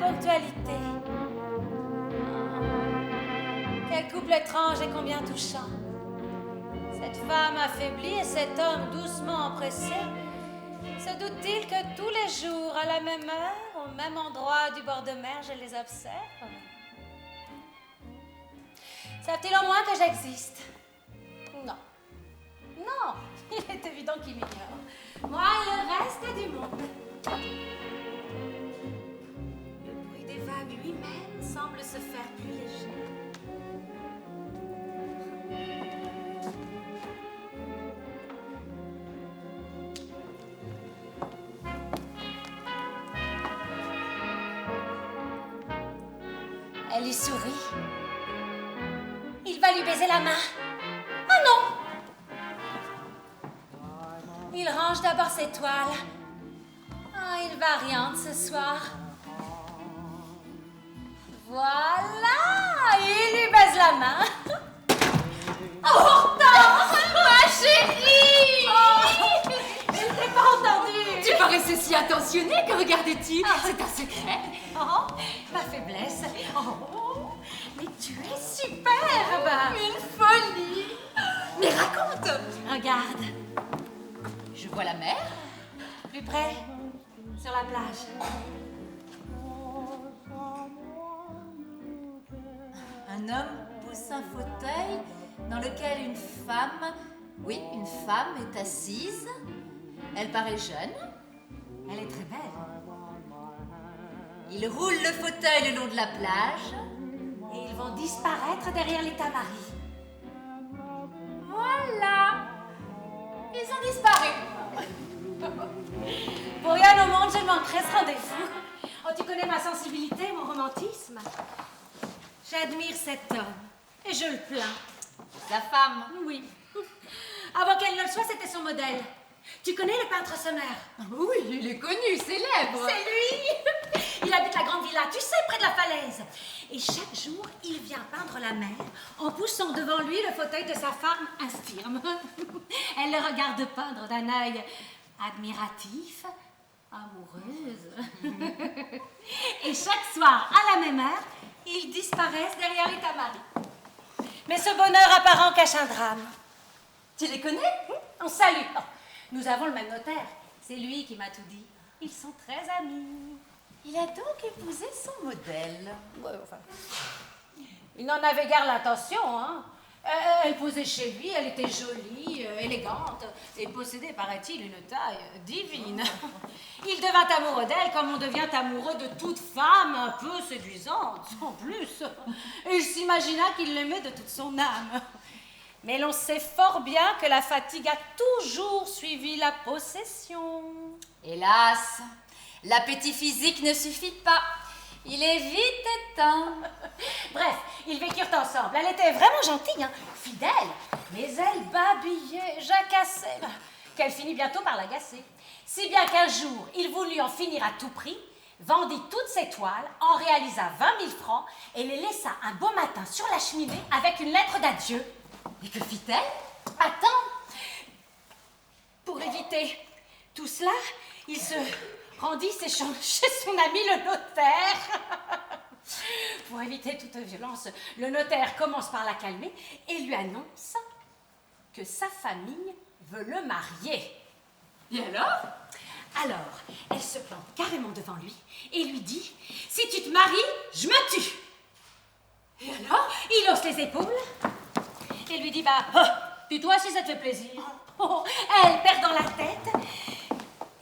ponctualité. Quel couple étrange et combien touchant. Cette femme affaiblie et cet homme doucement empressé. Se doute-t-il que tous les jours, à la même heure, au même endroit du bord de mer, je les observe? Savent-ils au moins que j'existe? Non. Non, il est évident qu'il m'ignore. Moi et le reste du monde. Le bruit des vagues lui-même semble se faire plus léger. Elle lui sourit. Il va lui baiser la main. Ah non! Il range d'abord ses toiles. Ah, il variante ce soir. Voilà! Il lui baise la main. Oh, Hortense! Ma chérie! Oh, je ne t'ai pas entendue. Tu paraissais si attentionnée, que regardais-tu? C'est un secret. Oh, ma faiblesse. Oh, mais tu es superbe. Une folie. Mais raconte. Regarde, Je vois la mer. plus près, sur la plage. Un homme pousse un fauteuil dans lequel une femme est assise. Elle paraît jeune. Elle est très belle. Il roule le fauteuil le long de la plage. Et ils vont disparaître derrière les tamaris. Voilà. Ils ont disparu. Pour rien au monde, je ne manquerai ce rendez-vous. Oh, tu connais ma sensibilité, mon romantisme. J'admire cet homme et je le plains. La femme. Oui. Avant qu'elle ne le soit, c'était son modèle. Tu connais le peintre Sommer? Oui, il est connu, célèbre. C'est lui. Il habite la grande villa, tu sais, près de la falaise. Et chaque jour, il vient peindre la mer en poussant devant lui le fauteuil de sa femme infirme. Elle le regarde peindre d'un œil admiratif, amoureuse. Et chaque soir, à la même heure, ils disparaissent derrière les tamaris. Mais ce bonheur apparent cache un drame. Tu les connais? On salue. Oh, nous avons le même notaire. C'est lui qui m'a tout dit. Ils sont très amis. Il a donc épousé son modèle. Ouais, enfin, il n'en avait guère l'intention, hein. Elle posait chez lui, elle était jolie, élégante, et possédait, paraît-il, une taille divine. Il devint amoureux d'elle comme on devient amoureux de toute femme un peu séduisante, en plus. Et il s'imagina qu'il l'aimait de toute son âme. Mais l'on sait fort bien que la fatigue a toujours suivi la possession. Hélas, l'appétit physique ne suffit pas. Il est vite éteint. Bref, ils vécurent ensemble. Elle était vraiment gentille, hein, fidèle, mais elle babillait, jacassait, qu'elle finit bientôt par l'agacer. Si bien qu'un jour, il voulut en finir à tout prix, vendit toutes ses toiles, en réalisa 20 000 francs et les laissa un beau matin sur la cheminée avec une lettre d'adieu. Et que fit-elle? Attends! Pour éviter tout cela, il se rendit chez son ami le notaire. Pour éviter toute violence, le notaire commence par la calmer et lui annonce que sa famille veut le marier. Et alors? Alors, elle se plante carrément devant lui et lui dit « Si tu te maries, je me tue !» Et alors, il hausse les épaules et lui dit « Bah, tue-toi si ça te fait plaisir. » Elle perd dans la tête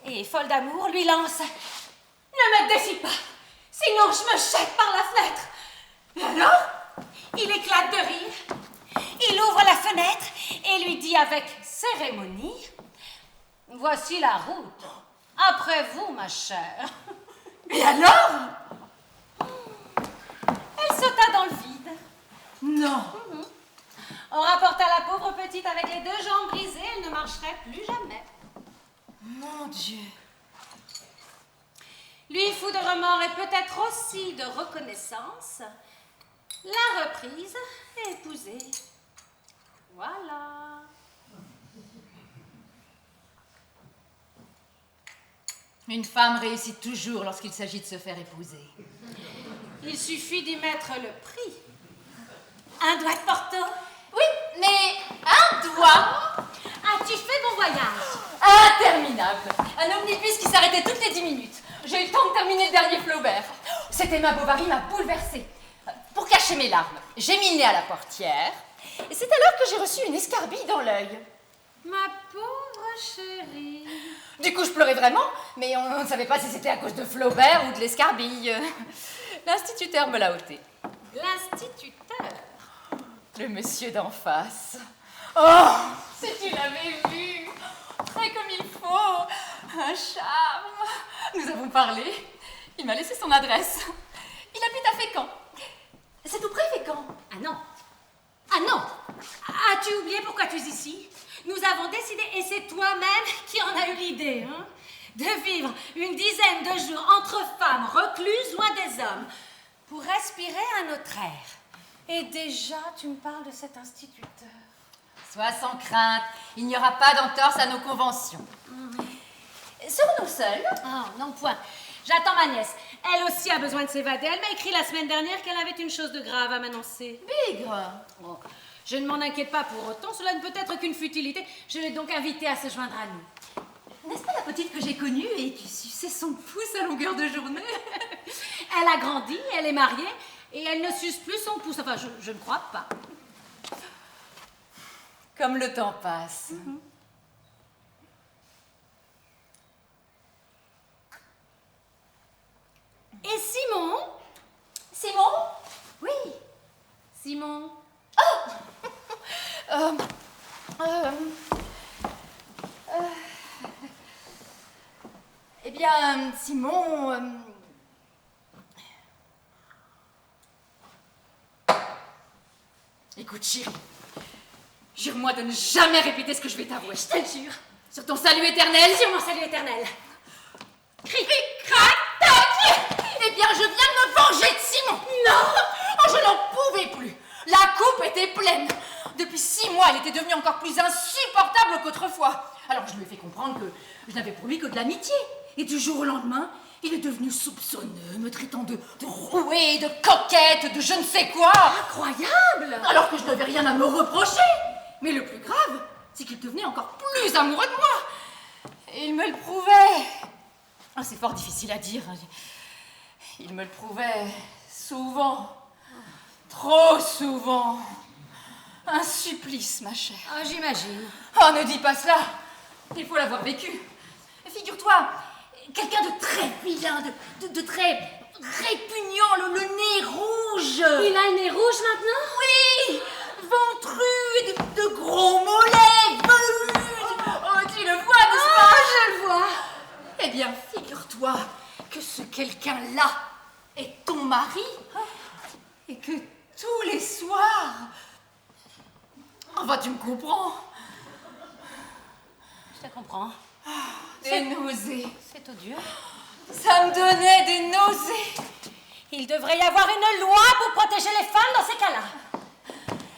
et, folle d'amour, lui lance « Ne me défie pas, sinon je me jette par la fenêtre. » Et alors, il éclate de rire, il ouvre la fenêtre et lui dit avec cérémonie « Voici la route. Après vous, ma chère. » Et alors? Elle sauta dans le vide. Non. On rapporta la pauvre petite avec les 2 jambes brisées, elle ne marcherait plus jamais. Mon Dieu. Lui, fou de remords et peut-être aussi de reconnaissance, la reprise et épousée. Voilà. Une femme réussit toujours lorsqu'il s'agit de se faire épouser. Il suffit d'y mettre le prix. Un doigt de Porto? Oui, mais un doigt. As-tu fait bon voyage? Interminable. Un omnibus qui s'arrêtait toutes les 10 minutes. J'ai eu le temps de terminer le dernier Flaubert. Cette Emma Bovary m'a bouleversée. Pour cacher mes larmes, j'ai mis le nez à la portière. Et c'est alors que j'ai reçu une escarbille dans l'œil. Ma pauvre chérie. Du coup, je pleurais vraiment, mais on ne savait pas si c'était à cause de Flaubert ou de l'escarbille. L'instituteur me l'a ôté. L'instituteur? Le monsieur d'en face. Oh, si tu l'avais vu, très comme il faut, un charme. Nous avons parlé, il m'a laissé son adresse. Il habite à Fécamp. C'est tout près, Fécamp. Ah non. Ah non. As-tu oublié pourquoi tu es ici? Nous avons décidé, et c'est toi-même qui en as eu l'idée, hein, de vivre une dizaine de jours entre femmes recluses loin des hommes pour respirer un autre air. Et déjà, tu me parles de cet instituteur. Sois sans crainte, il n'y aura pas d'entorse à nos conventions. Serons-nous seuls? Oh, non point. J'attends ma nièce. Elle aussi a besoin de s'évader. Elle m'a écrit la semaine dernière qu'elle avait une chose de grave à m'annoncer. Bigre. Oh, je ne m'en inquiète pas pour autant. Cela ne peut être qu'une futilité. Je l'ai donc invitée à se joindre à nous. N'est-ce pas la petite que j'ai connue et qui suçait son pouce à longueur de journée? Elle a grandi, elle est mariée et elle ne suce plus son pouce. Enfin, je ne crois pas. Comme le temps passe. Et Simon? Simon? Oui, Simon. Eh bien, Simon... Écoute, chérie, jure-moi de ne jamais répéter ce que je vais t'avouer. Je te le jure. Sur ton salut éternel. Sur mon salut éternel. Cric, crac, tac. Eh bien, je viens de me venger de Simon. Non. Oh, je n'en pouvais plus. La coupe était pleine. Depuis 6 mois, elle était devenue encore plus insupportable qu'autrefois. Alors, je lui ai fait comprendre que je n'avais pour lui que de l'amitié. Et du jour au lendemain, il est devenu soupçonneux, me traitant de rouée, de coquette, de je ne sais quoi. Incroyable. Alors que je n'avais rien à me reprocher. Mais le plus grave, c'est qu'il devenait encore plus amoureux de moi. Et il me le prouvait. Ah, c'est fort difficile à dire. Il me le prouvait souvent. Trop souvent. Un supplice, ma chère. Ah, j'imagine. Oh, ne dis pas cela. Il faut l'avoir vécu. Figure-toi, quelqu'un de très vilain, de très répugnant, le nez rouge. Il a le nez rouge maintenant? Oui, ventru et de gros mollets, velus. Oh, tu le vois, n'est-ce pas? Ah, je le vois. Eh bien, figure-toi que ce quelqu'un-là est ton mari et que tous les soirs... Enfin, tu me comprends. Je te comprends. Des nausées. C'est odieux. Ça me donnait des nausées. Il devrait y avoir une loi pour protéger les femmes dans ces cas-là.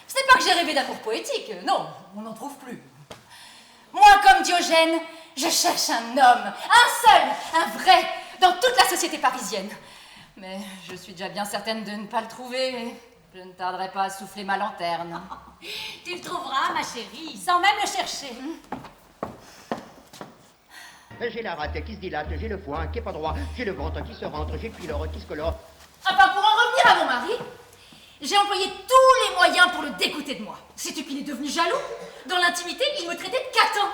Ce n'est pas que j'ai rêvé d'amour poétique, non, on n'en trouve plus. Moi, comme Diogène, je cherche un homme, un seul, un vrai, dans toute la société parisienne. Mais je suis déjà bien certaine de ne pas le trouver. Je ne tarderai pas à souffler ma lanterne. Tu le trouveras, ma chérie, sans même le chercher. J'ai la rate qui se dilate, j'ai le foin qui est pas droit, j'ai le ventre qui se rentre, j'ai le pylore qui se colore. Enfin, pour en revenir à mon mari, j'ai employé tous les moyens pour le dégoûter de moi. Sais-tu qu'il est devenu jaloux? Dans l'intimité, il me traitait de catin.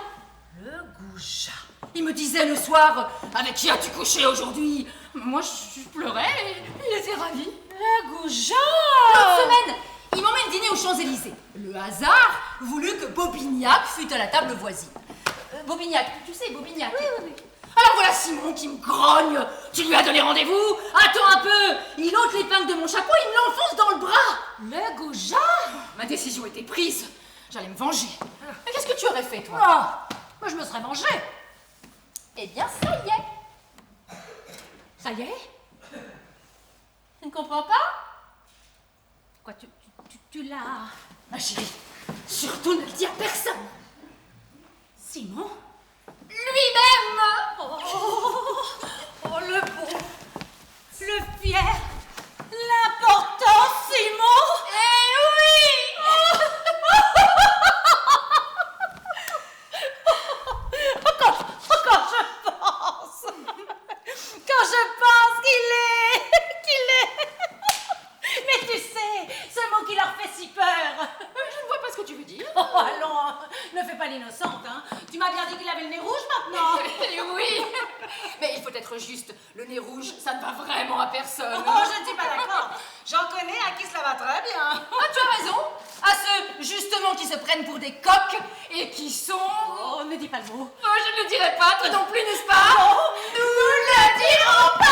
Le goujat. Il me disait le soir, avec qui as-tu couché aujourd'hui? Moi, je pleurais et il était ravi. Le goujat. L'autre semaine, il m'emmène dîner aux Champs-Élysées. Le hasard voulut que Bobignac fût à la table voisine. Bobignac, tu sais, Bobignac. Oui. Alors voilà Simon qui me grogne. Tu lui as donné rendez-vous? Attends un peu. Il ôte l'épingle de mon chapeau, il me l'enfonce dans le bras. Le goujat. Ma décision était prise. J'allais me venger. Mais qu'est-ce que tu aurais fait, toi? Oh, moi je me serais vengée. Eh bien, ça y est. Ça y est? Tu ne comprends pas? Quoi, tu l'as... Ma chérie, surtout ne le dis à personne. Simon? Lui-même. Oh, le beau, le fier, l'important Simon. Eh oui. Quand je pense qu'il est... Mais tu sais, ce mot qui leur fait si peur. Je ne vois pas ce que tu veux dire. Oh, allons, ne fais pas l'innocente, hein. Tu m'as bien dit qu'il avait le nez rouge maintenant. Eh oui. Mais il faut être juste. Le nez rouge, ça ne va vraiment à personne. Oh, je ne suis pas d'accord. J'en connais à qui cela va très bien. Ah, tu as raison. À ceux, justement, qui se prennent pour des coqs et qui sont... Oh, ne dis pas le mot. Oh, je ne le dirai pas, toi non plus, n'est-ce pas? Non, nous le dirons pas.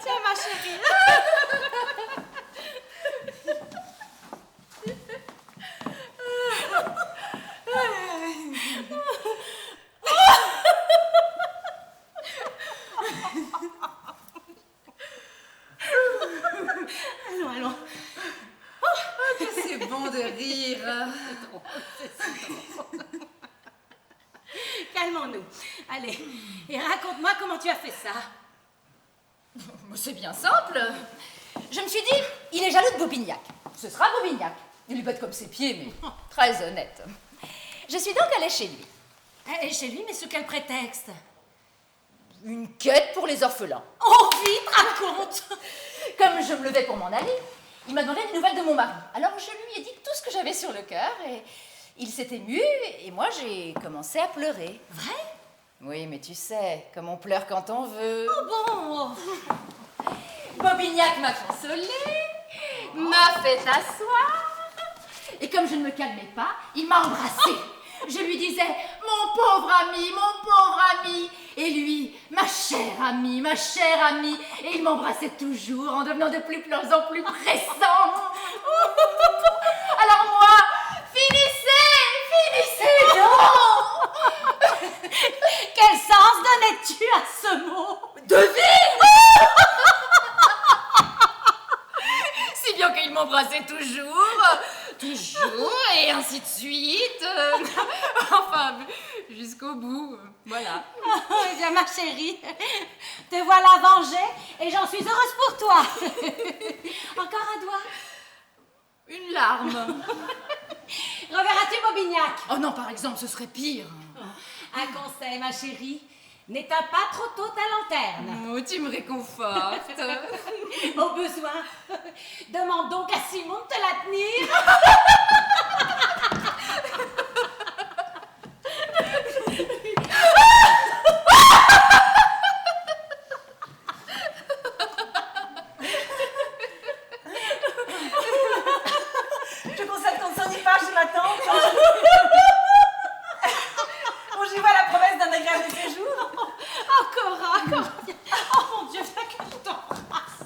Tiens, ma chérie. Allons. C'est bon de rire. Calmons-nous. Allez, et raconte-moi comment tu as fait ça. C'est bien simple. Je me suis dit, il est jaloux de Bobignac. Ce sera Bobignac. Il lui botte comme ses pieds, mais très honnête. Je suis donc allée chez lui. Et chez lui, mais sous quel prétexte? Une quête pour les orphelins. Oh, vite, raconte. Comme je me levais pour m'en aller, il m'a demandé des nouvelles de mon mari. Alors je lui ai dit tout ce que j'avais sur le cœur et il s'est ému et moi j'ai commencé à pleurer. Vrai? Oui, mais tu sais, comme on pleure quand on veut. Oh bon. Bobignac m'a consolée, m'a fait asseoir et comme je ne me calmais pas, il m'a embrassée. Je lui disais, mon pauvre ami, et lui, ma chère amie, et il m'embrassait toujours en devenant de plus en plus pressant. Alors moi, finissez donc. Quel sens donnais-tu à ce mot? Devine. Si bien qu'il m'embrassait toujours, et ainsi de suite. Enfin, jusqu'au bout, voilà. Oh, eh bien, ma chérie, te voilà vengée et j'en suis heureuse pour toi. Encore un doigt. Une larme. Reverras-tu Bobignac? Oh non, par exemple, ce serait pire. Un conseil, ma chérie, n'éteins pas trop tôt ta lanterne. Oh, tu me réconfortes. Au besoin, demande donc à Simon de te la tenir. Je constate qu'on ne s'ennuie pas chez ma tante. Bon, j'y vois la promesse d'un agréable séjour. Encore. Oh mon Dieu, fais que je t'embrasse.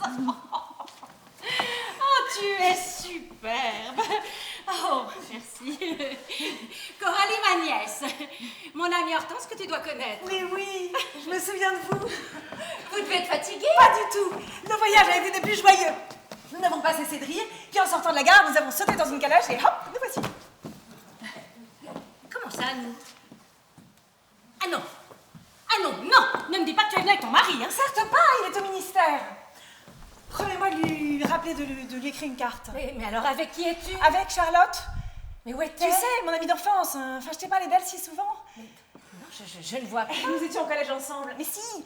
Oh, tu es superbe. Oh, merci. Coralie, ma nièce. Mon amie Hortense que tu dois connaître. Oui, je me souviens de vous. Vous devez être fatiguée. Pas du tout. Le voyage a été des plus joyeux. Nous n'avons pas cessé de rire, puis en sortant de la gare, nous avons sauté dans une calèche et hop, nous voici. Comment ça, nous? Ah non, ne me dis pas que tu es venue avec ton mari, hein. Certes pas, il est au ministère. Promets-moi de lui rappeler de lui écrire une carte. Mais alors, avec qui es-tu? Avec Charlotte. Mais où est-elle? Tu sais, mon amie d'enfance. Enfin, je t'ai parlé d'elle si souvent. Non, je ne vois pas. Nous étions au collège ensemble. Mais si,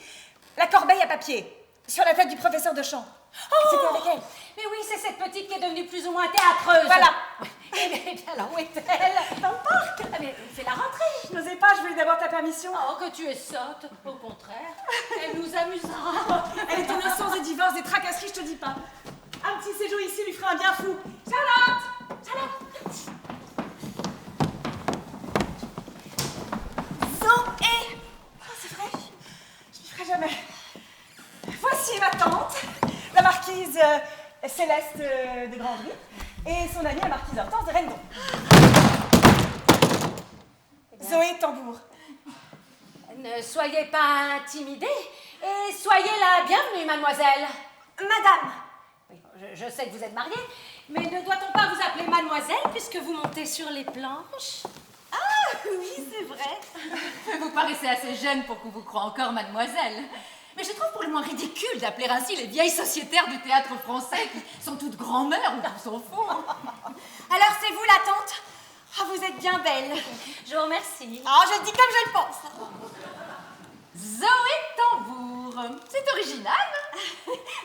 la corbeille à papier, sur la tête du professeur de chant. Oh, c'était avec elle. Mais oui, c'est cette petite qui est devenue plus ou moins théâtreuse. Voilà. Eh bien, alors, où est-elle? Dans le parc. Ah, mais c'est la rentrée. Je n'osais pas, je voulais d'abord ta permission. Oh, que tu es sotte. Au contraire, elle nous amusera. Elle est innocence des divorces, des tracasseries, je te dis pas. Un petit séjour ici lui ferait un bien fou. Charlotte. Zoé. Oh, c'est vrai, je m'y ferai jamais. Voici ma tante, la marquise Céleste de Grandry et son amie la marquise Hortense de Rendon. Zoé Tambour. Ne soyez pas intimidée et soyez la bienvenue, mademoiselle. Madame. Oui, je sais que vous êtes mariée, mais ne doit-on pas vous appeler mademoiselle puisque vous montez sur les planches? Ah oui, c'est vrai. Vous paraissez assez jeune pour qu'on vous croie encore mademoiselle. Mais je trouve pour le moins ridicule d'appeler ainsi les vieilles sociétaires du théâtre français qui sont toutes grand-mères ou qui s'en font. Alors c'est vous la tante? Ah, vous êtes bien belle. Je vous remercie. Ah, je le dis comme je le pense. Zoé Tambour. C'est original.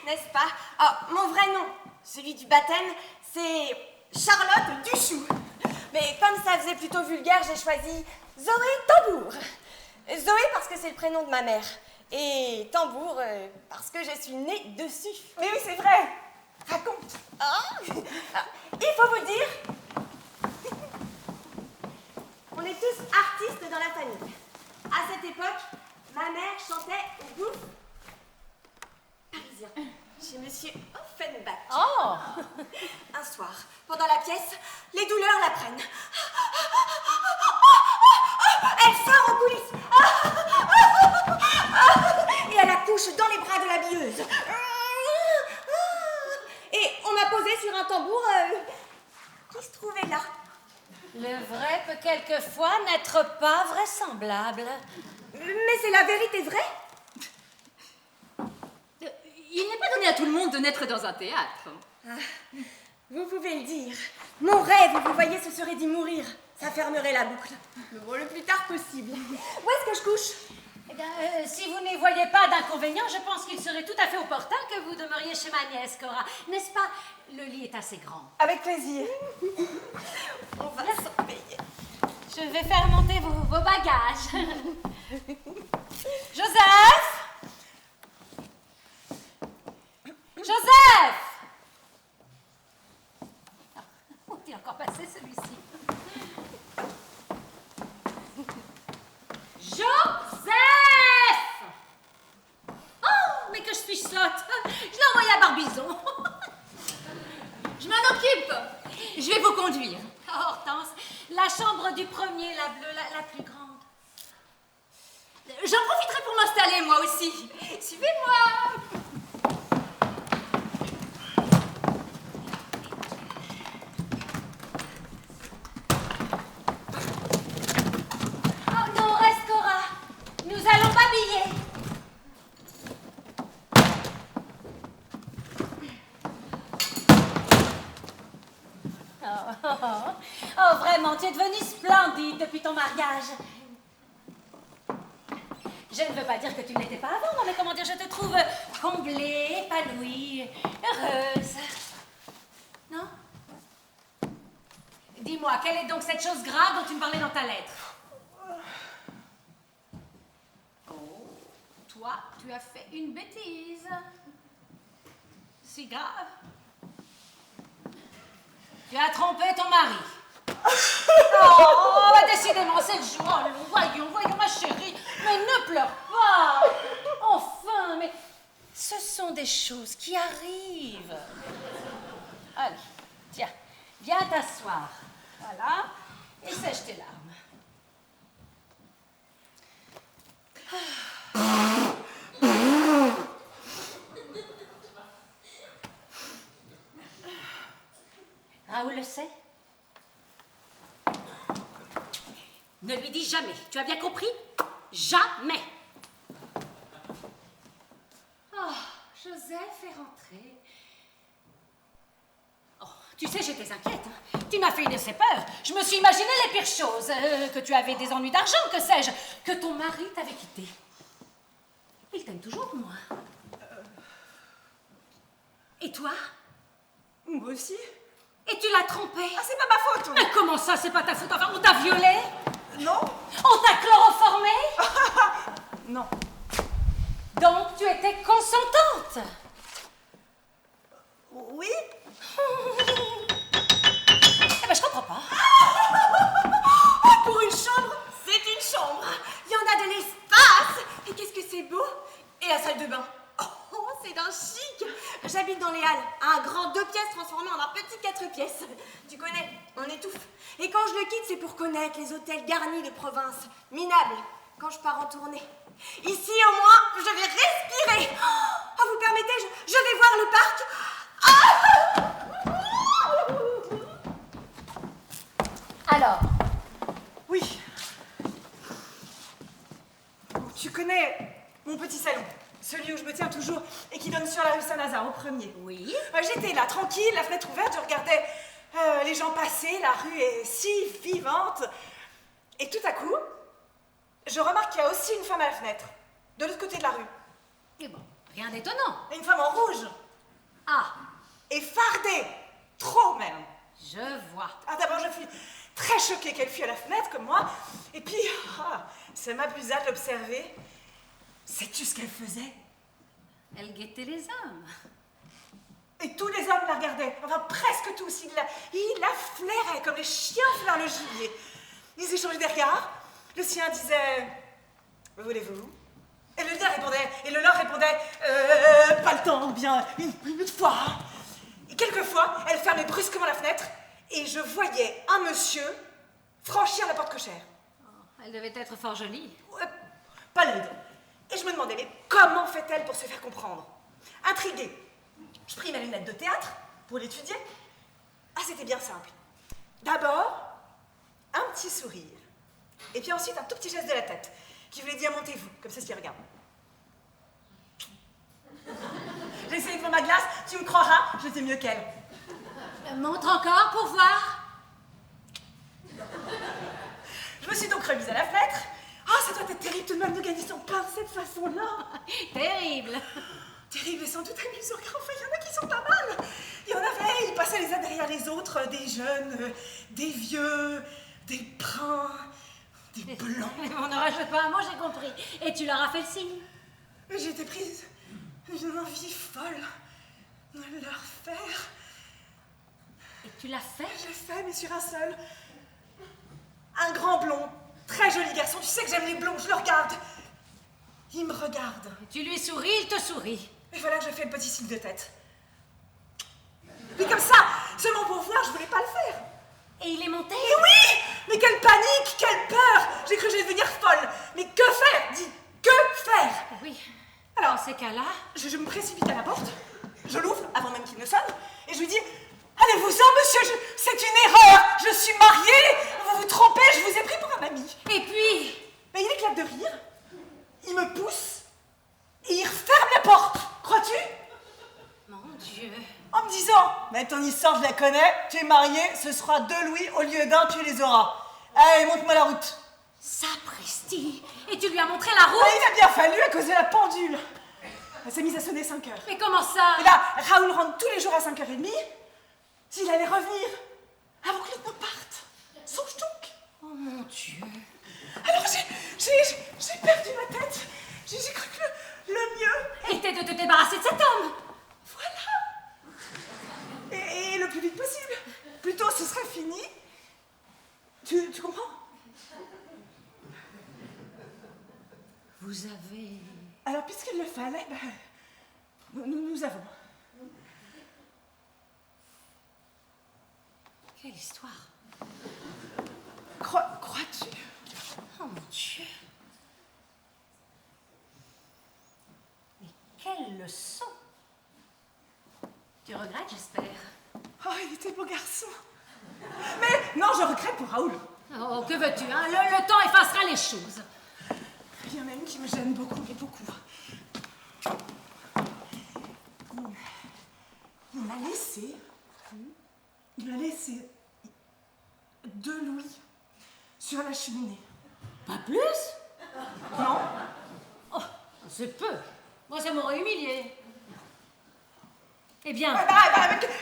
N'est-ce pas? Ah, mon vrai nom, celui du baptême, c'est Charlotte Duchou. Mais comme ça faisait plutôt vulgaire, j'ai choisi Zoé Tambour. Zoé parce que c'est le prénom de ma mère. Et Tambour parce que je suis née dessus. Mais oui, c'est vrai. Raconte. Il faut vous dire, on est tous artistes dans la famille. À cette époque, ma mère chantait au gouffre parisien chez Monsieur Offenbach. Oh! Un soir, pendant la pièce, les douleurs la prennent. Elle sort en coulisses. Et elle accouche dans les bras de l'habilleuse. Et on m'a posé sur un tambour qui se trouvait là. Le vrai peut quelquefois n'être pas vraisemblable. Mais c'est la vérité vraie. Il n'est pas donné à tout le monde de naître dans un théâtre. Vous pouvez le dire. Mon rêve, vous voyez, ce serait d'y mourir. Ça fermerait la boucle. Mais bon, le plus tard possible. Où est-ce que je couche? Eh bien, si vous n'y voyez pas d'inconvénient, je pense qu'il serait tout à fait opportun que vous demeuriez chez ma nièce, Cora. N'est-ce pas? Le lit est assez grand. Avec plaisir. On va s'en payer. Je vais faire monter vos bagages. Joseph! Joseph! Où est-il encore passé, celui-ci? Joseph! Oh, mais que je suis sotte! Je l'ai envoyé à Barbizon. Je m'en occupe. Je vais vous conduire. Oh, Hortense, la chambre du premier, la bleue, la plus grande. J'en profiterai pour m'installer moi aussi. Suivez-moi. Oh non, reste, Cora. Nous allons m'habiller. Oh, vraiment, tu es devenue splendide depuis ton mariage. Je ne veux pas dire que tu ne l'étais pas avant, non, mais comment dire, je te trouve comblée, épanouie, heureuse. Non? Dis-moi, quelle est donc cette chose grave dont tu me parlais dans ta lettre? Oh, toi, tu as fait une bêtise. Si grave. Tu as trompé ton mari. Oh, bah décidément, c'est le jour. Voyons, ma chérie. Mais ne pleure pas. Enfin, mais ce sont des choses qui arrivent. Allez, tiens, viens t'asseoir. Voilà, et sèche tes larmes. Raoul le sait? Ne lui dis jamais. Tu as bien compris? Jamais. Oh, Joseph est rentré. Oh, tu sais, j'étais inquiète. Hein. Tu m'as fait une assez peur. Je me suis imaginé les pires choses. Que tu avais des ennuis d'argent, que sais-je. Que ton mari t'avait quitté. Il t'aime toujours, moi. Et toi? Moi aussi. Et tu l'as trompé? Ah, c'est pas ma faute. Mais comment ça, c'est pas ta faute? Enfin, on t'a violée? Non. On t'a chloroformée? Non. Donc, tu étais consentante? Oui. Eh ben, je comprends pas. Pour une chambre, c'est une chambre. Il y en a de l'espace. Et qu'est-ce que c'est beau. Et la salle de bain. Oh, c'est d'un chic. J'habite dans les Halles, un grand 2 pièces Tu connais, on étouffe. Et quand je le quitte, c'est pour connaître les hôtels garnis de province, minables, quand je pars en tournée. Ici, au moins, je vais respirer. Oh, vous permettez, je vais voir le parc. Alors, Oui. Tu connais mon petit salon, celui où je me tiens toujours et qui donne sur la rue Saint-Lazare, au premier. Oui. J'étais là, tranquille, la fenêtre ouverte, je regardais les gens passer, la rue est si vivante. Et tout à coup, je remarque qu'il y a aussi une femme à la fenêtre, de l'autre côté de la rue. Et bon, rien d'étonnant. Une femme en rouge, Ah, et fardée, trop même. je vois. Ah, d'abord, je fus très choquée qu'elle fût à la fenêtre comme moi, et puis, ça m'abusa de l'observer. Sais-tu ce qu'elle faisait? Elle guettait les hommes. Et tous les hommes la regardaient, enfin presque tous, ils la flairaient comme les chiens flairent le gibier. Ils échangeaient des regards, le sien disait « Voulez-vous » et le leur répondait « Pas le temps, ou bien une autre fois ». Et quelquefois, elle fermait brusquement la fenêtre et je voyais un monsieur franchir la porte cochère. Elle devait être fort jolie. Pallide. Et je me demandais, mais comment fait-elle pour se faire comprendre? Intriguée, je pris ma lunette de théâtre pour l'étudier. Ah, c'était bien simple. D'abord, un petit sourire. Et puis ensuite, un tout petit geste de la tête qui voulait dire montez-vous, comme ça, je regarde. J'ai essayé devant ma glace, tu me croiras, j'étais mieux qu'elle. Montre encore pour voir. Je me suis donc remise à la fenêtre. Ah, ça doit être terrible tout de même de gagner son pain de cette façon-là. Terrible. Terrible et sans doute amusant, car enfin, il y en a qui sont pas mal. Il y en avait, ils passaient les uns derrière les autres, des jeunes, des vieux, des bruns, des blancs. On ne rajoute pas un mot, j'ai compris. Et tu leur as fait le signe. J'ai été prise d'une envie folle de leur faire. Et tu l'as fait? Je l'ai fait, mais sur un seul. Un grand blond, très joli garçon. Tu sais que j'aime les blonds, je le regarde. Il me regarde. Tu lui souris, il te sourit. Et voilà que je fais le petit signe de tête. Puis comme ça, seulement pour voir, je voulais pas le faire. Et il est monté? Et oui! Mais quelle panique, quelle peur! J'ai cru que j'allais devenir folle. Mais que faire? Dis, que faire? Oui. Alors, Dans ces cas-là, je me précipite à la porte, je l'ouvre avant même qu'il ne sonne, et je lui dis allez-vous-en, monsieur, c'est une erreur, je suis mariée, vous vous trompez, je vous ai pris pour un ami. et puis... Mais il éclate de rire, il me pousse, et il referme la porte, crois-tu? Mon Dieu. En me disant mais ton histoire, je la connais, tu es mariée, ce sera 2 louis au lieu d'un, tu les auras. Allez, monte-moi la route. Sapristi. Et tu lui as montré la route? Ah, il a bien fallu à cause de la pendule. Elle s'est mise à sonner 5 heures. Mais comment ça? Et là, Raoul rentre tous les jours à 5h30. S'il allait revenir avant que l'autre ne parte. Songe donc. Oh mon Dieu. Alors j'ai perdu ma tête. J'ai cru que le mieux Était de te débarrasser de cet homme. voilà. Et le plus vite possible. Plus tôt ce serait fini. Tu comprends? Vous avez... Alors puisqu'il le fallait, nous avons. Quelle histoire. Crois-tu? Oh mon Dieu. Mais quelle leçon. Tu regrettes, j'espère. Oh, il était beau garçon. Mais non, je regrette pour Raoul. Oh, que veux-tu, hein? Le temps effacera les choses. Il y en a une qui me gêne beaucoup, mais beaucoup. Il m'a laissé 2 louis sur la cheminée. Pas plus? Non? Oh, c'est peu. Moi, ça m'aurait humilié. Eh bien... Mais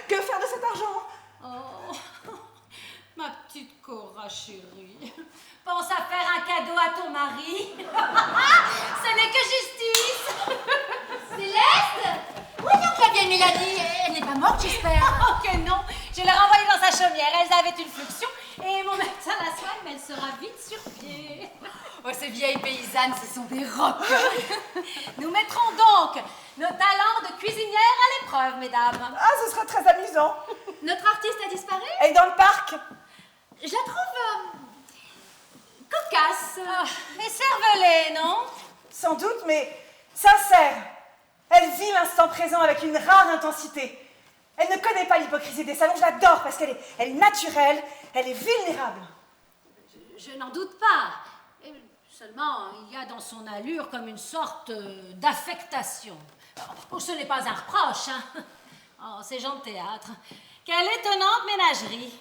que faire de cet argent? Oh, ma petite Cora chérie. Pense à faire un cadeau à ton mari. Ce n'est que justice. Céleste? Oui, donc la vieille Mélanie, elle n'est pas morte, j'espère. Oh que non. Je l'ai renvoyée dans sa chaumière. Elle avait une fluxion. Et mon médecin la soigne, mais elle sera vite sur pied. Oh, ces vieilles paysannes, ce sont des rocs. Nous mettrons donc nos talents de cuisinière à l'épreuve, mesdames. Ah, ce sera très amusant. Notre artiste a disparu? Elle est dans le parc. Je la trouve cocasse. Et cervelée, non? Sans doute, mais sincère. Elle vit l'instant présent avec une rare intensité. Elle ne connaît pas l'hypocrisie des salons. Je l'adore parce qu'elle est naturelle, elle est vulnérable. Je n'en doute pas. Seulement, il y a dans son allure comme une sorte d'affectation. Oh, ce n'est pas un reproche, hein. Oh, ces gens de théâtre. Quelle étonnante ménagerie.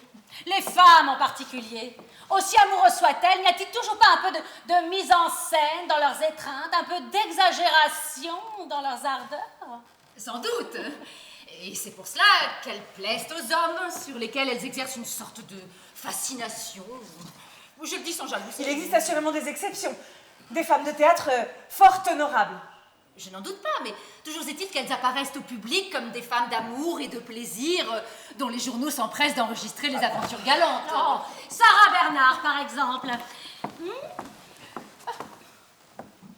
Les femmes en particulier. Aussi amoureuses soient-elles, n'y a-t-il toujours pas un peu de mise en scène dans leurs étreintes, un peu d'exagération dans leurs ardeurs? Sans doute. Et c'est pour cela qu'elles plaisent aux hommes, sur lesquels elles exercent une sorte de fascination. Je le dis sans jalousie. Il existe assurément des exceptions. Des femmes de théâtre fort honorables. Je n'en doute pas, mais toujours est-il qu'elles apparaissent au public comme des femmes d'amour et de plaisir dont les journaux s'empressent d'enregistrer les aventures galantes. Oh, Sarah Bernard, par exemple.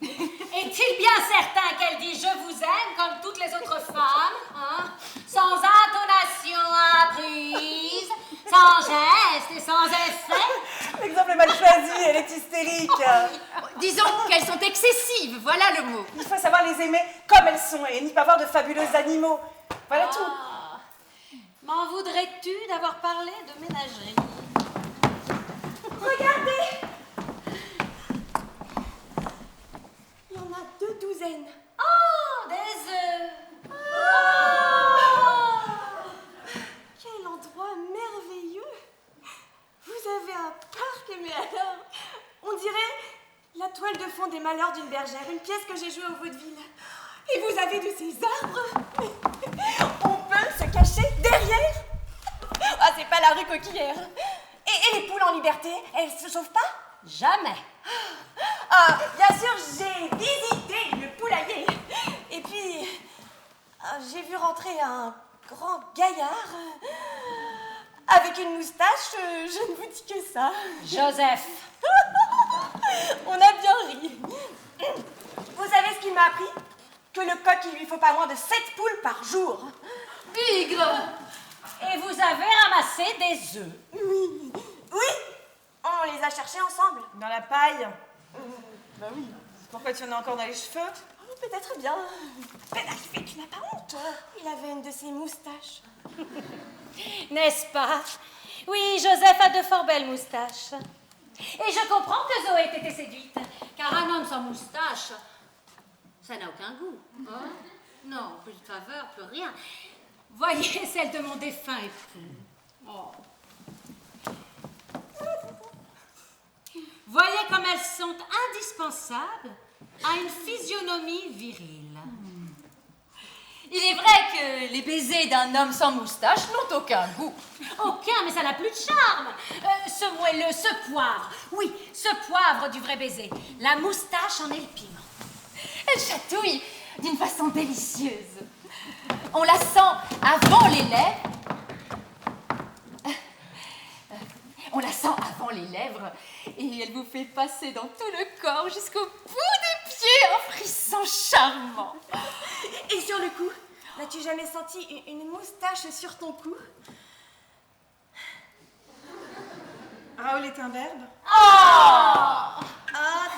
Est-il bien certain qu'elle dit « je vous aime » comme toutes les autres femmes, hein? Sans intonation apprise, sans geste et sans effet? L'exemple est mal choisi, elle est hystérique. Disons qu'elles sont excessives, voilà le mot. Il faut savoir les aimer comme elles sont et n'y pas voir de fabuleux animaux. Voilà tout. M'en voudrais-tu d'avoir parlé de ménagerie? Regardez! Il y en a 2 douzaines. Oh, des œufs! Quel endroit merveilleux! Vous avez un parc, mais alors, on dirait la toile de fond des Malheurs d'une bergère, une pièce que j'ai jouée au vaudeville. Et vous avez de ces arbres. On peut se cacher derrière. Ah, c'est pas la rue Coquillère. Et les poules en liberté, elles se sauvent pas? Jamais. Ah, bien sûr, j'ai visité le poulailler. Et puis, j'ai vu rentrer un grand gaillard avec une moustache. Je ne vous dis que ça. Joseph. On a bien ri. Vous savez ce qu'il m'a appris? Que le coq, il lui faut pas moins de 7 poules par jour. Bigre! Et vous avez ramassé des œufs. Oui. Oui, on les a cherchés ensemble. Dans la paille. Bah oui. Pourquoi tu en as encore dans les cheveux? Oh, peut-être bien. Mais tu n'as pas honte. Il avait une de ses moustaches. N'est-ce pas? Oui, Joseph a de fort belles moustaches. Et je comprends que Zoé ait été séduite, car un homme sans moustache, ça n'a aucun goût. Hein? Non, plus de faveur, plus rien. Voyez celle de mon défunt époux. Oh. Voyez comme elles sont indispensables à une physionomie virile. Il est vrai que les baisers d'un homme sans moustache n'ont aucun goût. Aucun, mais ça n'a plus de charme. Ce moelleux, ce poivre. Oui, ce poivre du vrai baiser. La moustache en est le piment. Elle chatouille d'une façon délicieuse. On la sent avant les lèvres. On la sent avant les lèvres et elle vous fait passer dans tout le corps jusqu'au bout des pieds un frisson charmant. Et sur le cou, n'as-tu jamais senti une moustache sur ton cou? Raoul est un verbe. Ah,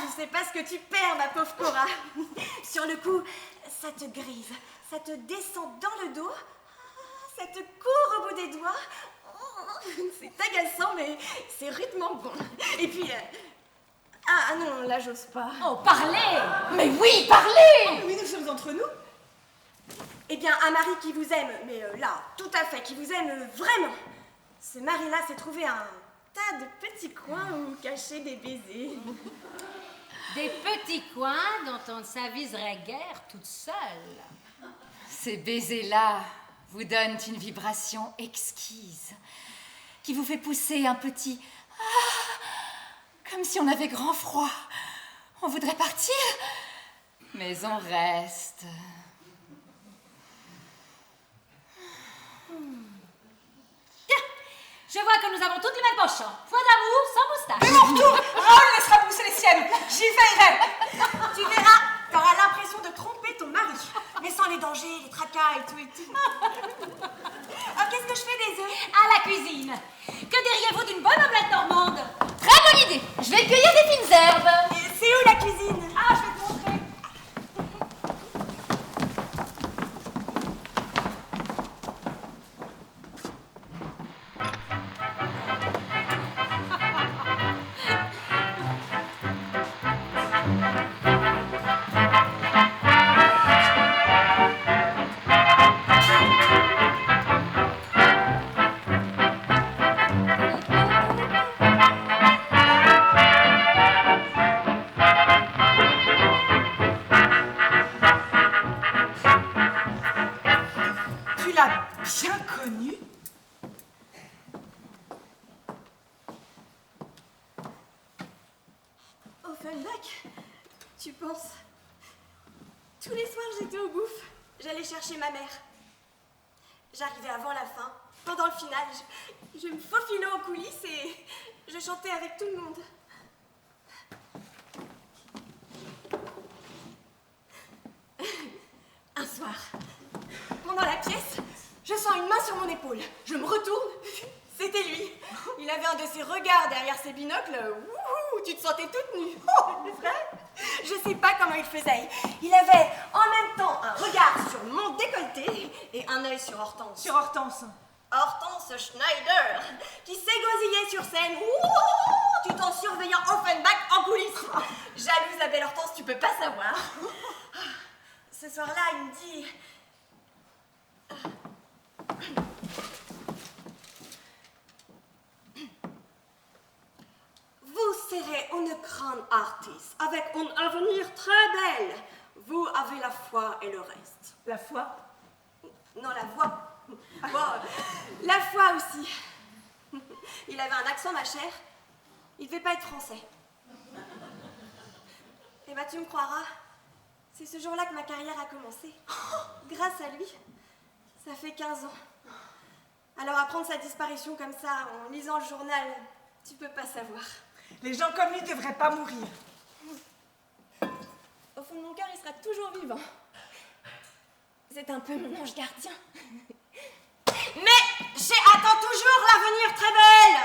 tu sais pas ce que tu perds, ma pauvre Cora. Sur le cou, ça te grise, ça te descend dans le dos, ça te court au bout des doigts. C'est agaçant, mais c'est rudement bon. Et puis... Ah non, là, j'ose pas. Oh, parlez! Mais oui, parlez! Oui, nous sommes entre nous. Eh bien, un mari qui vous aime, mais là, tout à fait, qui vous aime vraiment. Ce mari-là s'est trouvé un tas de petits coins où cacher des baisers. Des petits coins dont on ne s'aviserait guère toute seule. Ces baisers-là vous donnent une vibration exquise qui vous fait pousser un petit « ah » comme si on avait grand froid. On voudrait partir, mais on reste. Tiens, je vois que nous avons toutes le même penchant. Point d'amour sans moustache. De mon retour, Raoul laissera pousser les siennes. J'y veillerai. Tu verras, T'auras l'impression de tromper ton mari, mais sans les dangers, les tracas et tout et tout. Oh, qu'est-ce que je fais des œufs? À la cuisine. Que diriez-vous d'une bonne omelette normande? Très bonne idée. Je vais cueillir des fines herbes. Et c'est où la cuisine? Ah, je vais te montrer. Tu l'as bien connu? Offenbach, tu penses? Tous les soirs, j'étais au gouffre. J'allais chercher ma mère. J'arrivais avant la fin. Pendant le final, je me faufilais en coulisses et je chantais avec tout le monde. Un soir, pendant la pièce, je sens une main sur mon épaule. Je me retourne. C'était lui. Il avait un de ses regards derrière ses binocles. Wouhou, tu te sentais toute nue. Oh, vrai? Je sais pas comment il faisait. Il avait en même temps un regard sur mon décolleté et un œil sur Hortense. Sur Hortense. Hortense Schneider, qui s'égosillait sur scène. Ouh, tout en surveillant Offenbach en coulisses. Jalouse la belle Hortense, tu peux pas savoir. Ce soir-là, il me dit... Vous serez une grande artiste avec un avenir très belle. Vous avez la foi et le reste. La foi. Non, la voix. Bon, la foi aussi. Il avait un accent, ma chère. Il devait pas être français. Eh ben, tu me croiras, c'est ce jour-là que ma carrière a commencé. Grâce à lui. Ça fait 15 ans. Alors apprendre sa disparition comme ça, en lisant le journal, tu peux pas savoir. Les gens comme lui devraient pas mourir. Au fond de mon cœur, il sera toujours vivant. C'est un peu mon ange gardien. Mais j'attends toujours l'avenir très belle.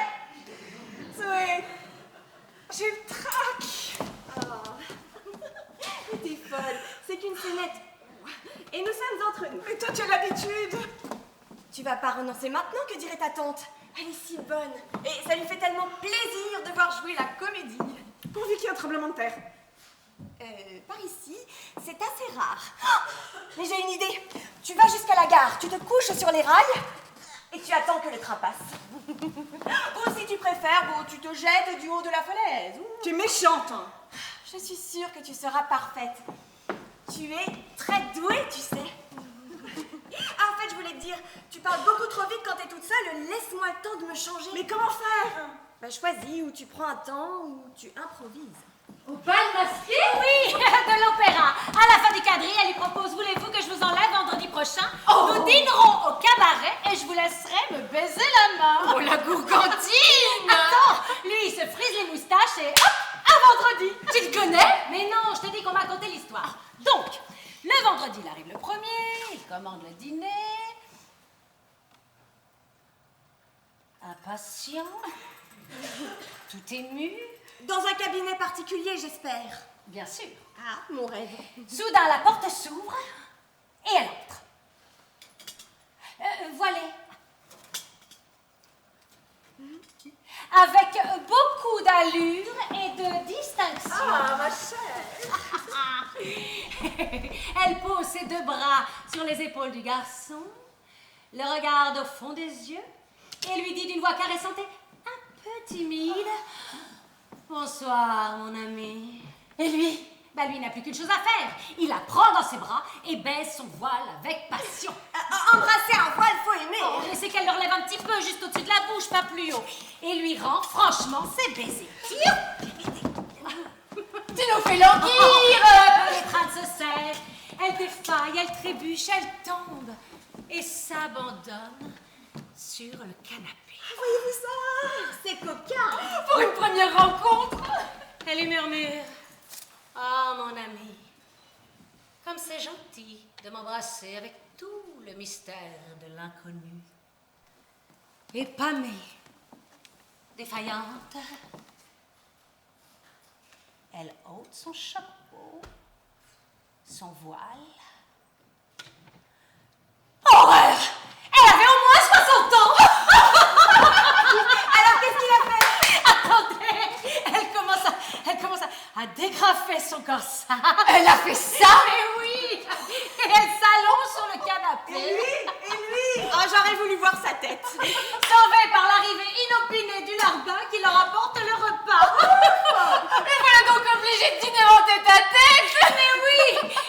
Zoé, j'ai le trac. Oh. T'es folle, c'est qu'une scénette. Et nous sommes entre nous. Mais toi, tu as l'habitude. Tu vas pas renoncer maintenant, que dirait ta tante? Elle est si bonne. Et ça lui fait tellement plaisir de voir jouer la comédie. Pourvu qu'il y ait un tremblement de terre. Par ici, c'est assez rare. Oh, mais j'ai une idée. Tu vas jusqu'à la gare, tu te couches sur les rails et tu attends que le train passe. Ou si tu préfères, bon, tu te jettes du haut de la falaise. Tu es méchante. Hein. Je suis sûre que tu seras parfaite. Tu es très douée, tu sais. Ah, en fait, je voulais te dire, tu parles beaucoup trop vite quand t'es toute seule. Laisse-moi le temps de me changer. Mais comment faire? Bah, choisis, ou tu prends un temps, ou tu improvises. Au bal masqué? Oui, de l'opéra. À la fin du quadrille, elle lui propose, voulez-vous que je vous enlève vendredi prochain? Nous dînerons au cabaret et je vous laisserai me baiser la main. Oh, la gourgandine! Attends, lui, il se frise les moustaches et hop, à vendredi. Tu le connais? Mais non, je te dis qu'on m'a conté l'histoire. Donc, le vendredi, il arrive le premier, il commande le dîner. Impatient, tout ému. Dans un cabinet particulier, j'espère. Bien sûr. Ah, mon rêve. Soudain, la porte s'ouvre et elle entre. Voilà. Avec beaucoup d'allure et de distinction. Ah, ma chère. Elle pose ses deux bras sur les épaules du garçon, le regarde au fond des yeux et lui dit d'une voix caressante et un peu timide: bonsoir, mon ami. Et lui, lui n'a plus qu'une chose à faire. Il la prend dans ses bras et baisse son voile avec passion. Embrasser un voile, faut aimer. Oh, mais c'est qu'elle le relève un petit peu, juste au-dessus de la bouche, pas plus haut. Et lui rend franchement ses baisers. Tu nous fais languir! Les crânes se serrent, elle défaille, elle trébuche, elle tombe et s'abandonne sur le canapé. Voyez-vous ça? C'est coquin. Pour une première rencontre! Elle lui murmure: oh, mon ami, Comme c'est gentil de m'embrasser avec tout le mystère de l'inconnu. Et pâmée, défaillante, elle ôte son chapeau, son voile. Horreur! Elle avait au moins 60 ans! Alors, qu'est-ce qu'il a fait? Attendez! Elle commence à dégrafer son corsage. Elle a fait ça? Mais oui! Et elle s'allonge sur le canapé. Et lui Oh, j'aurais voulu voir sa tête. Sauvée par l'arrivée inopinée du larbin qui leur apporte le repas. Mais voilà donc obligée de dîner en tête à tête. Mais oui!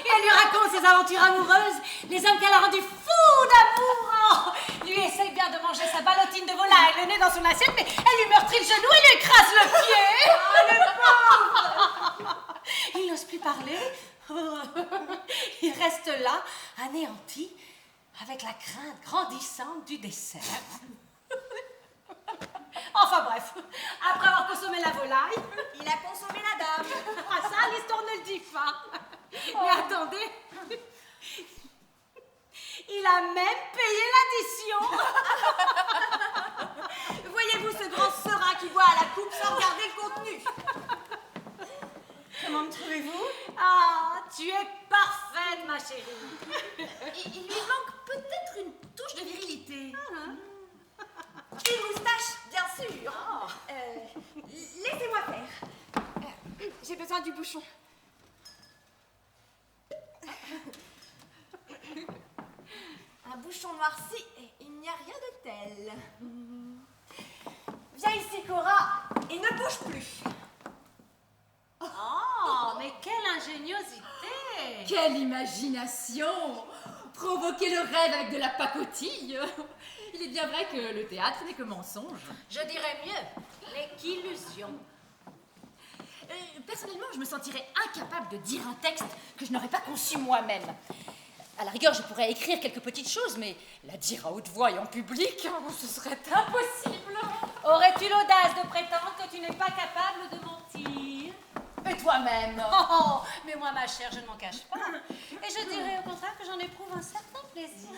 Et elle lui raconte ses aventures amoureuses, les hommes qu'elle a rendus fous d'amour. Oh, lui essaye bien de manger sa ballotine de volaille, le nez dans son assiette, mais elle lui meurtrit le genou et lui écrase le pied. Oh, le pauvre! Il n'ose plus parler. Il reste là, anéanti, avec la crainte grandissante du dessert. Enfin bref, après avoir consommé la volaille, Il a consommé la dame. ah ça, l'histoire ne le dit pas. Mais attendez, il a même payé l'addition. Voyez-vous ce grand serin qui boit à la coupe sans regarder le contenu? Comment me trouvez-vous? Ah, tu es parfaite, ma chérie. Il lui manque peut-être une touche de virilité. Une moustache, bien sûr. Laissez-moi faire. J'ai besoin du bouchon. Un bouchon noirci et il n'y a rien de tel. Viens ici, Cora, et ne bouge plus. Oh, mais quelle ingéniosité. Quelle imagination! Provoquer le rêve avec de la pacotille. Il est bien vrai que le théâtre n'est que mensonge. Je dirais mieux, n'est qu'illusion. Personnellement, je me sentirais incapable de dire un texte que je n'aurais pas conçu moi-même. À la rigueur, je pourrais écrire quelques petites choses, mais la dire à haute voix et en public, ce serait impossible. Aurais-tu l'audace de prétendre que tu n'es pas capable de mentir? Et toi-même? Oh, mais moi, ma chère, je ne m'en cache pas. Et je dirais au contraire que j'en éprouve un certain plaisir.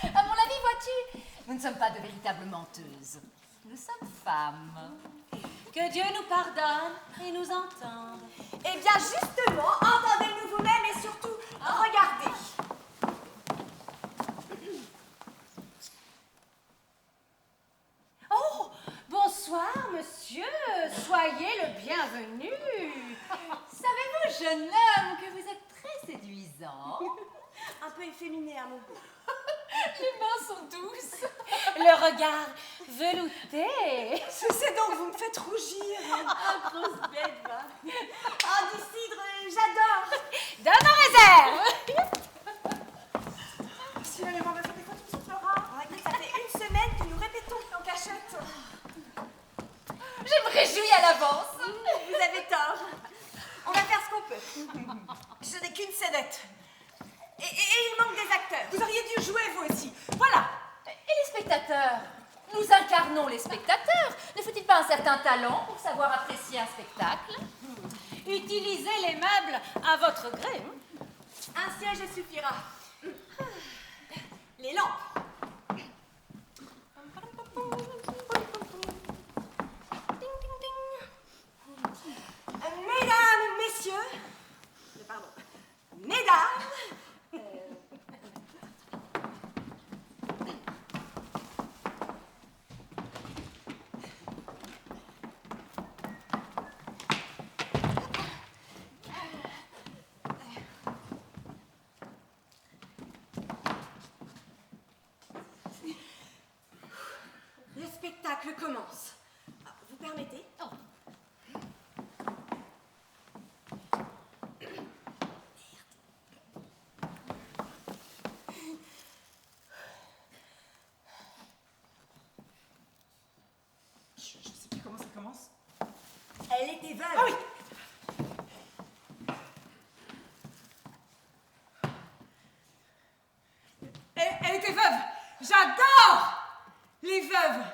À mon avis, vois-tu, nous ne sommes pas de véritables menteuses. Nous sommes femmes. Que Dieu nous pardonne et nous entende. Eh bien, justement, entendez-nous vous-même et surtout, regardez. Oh, bonsoir, monsieur. Soyez le bienvenu. Savez-vous, jeune homme, que vous êtes très séduisant? Un peu efféminé à mon goût. Les mains sont douces. Le regard velouté. C'est donc vous me faites rougir. Grosse bête, va. Oh, du cidre, j'adore. De ma réserve. Si la mémoire me fait des fois, tu me souffleras. Oh, écoute, ça fait une semaine que nous répétons en cachette. Je me réjouis à l'avance. Vous avez tort. On va faire ce qu'on peut. Je n'ai qu'une scénette. Et il manque des acteurs. Vous auriez dû jouer, vous aussi. Voilà. Et les spectateurs? Nous incarnons les spectateurs. Ne faut-il pas un certain talent pour savoir apprécier un spectacle? Utilisez les meubles à votre gré. Un siège suffira. Les lampes. Ding, ding, ding. Mesdames, messieurs. Pardon. Mesdames. Le spectacle commence. Vous permettez? Oh. Je sais plus comment ça commence. Elle était veuve. Ah oui. Elle était veuve. J'adore les veuves.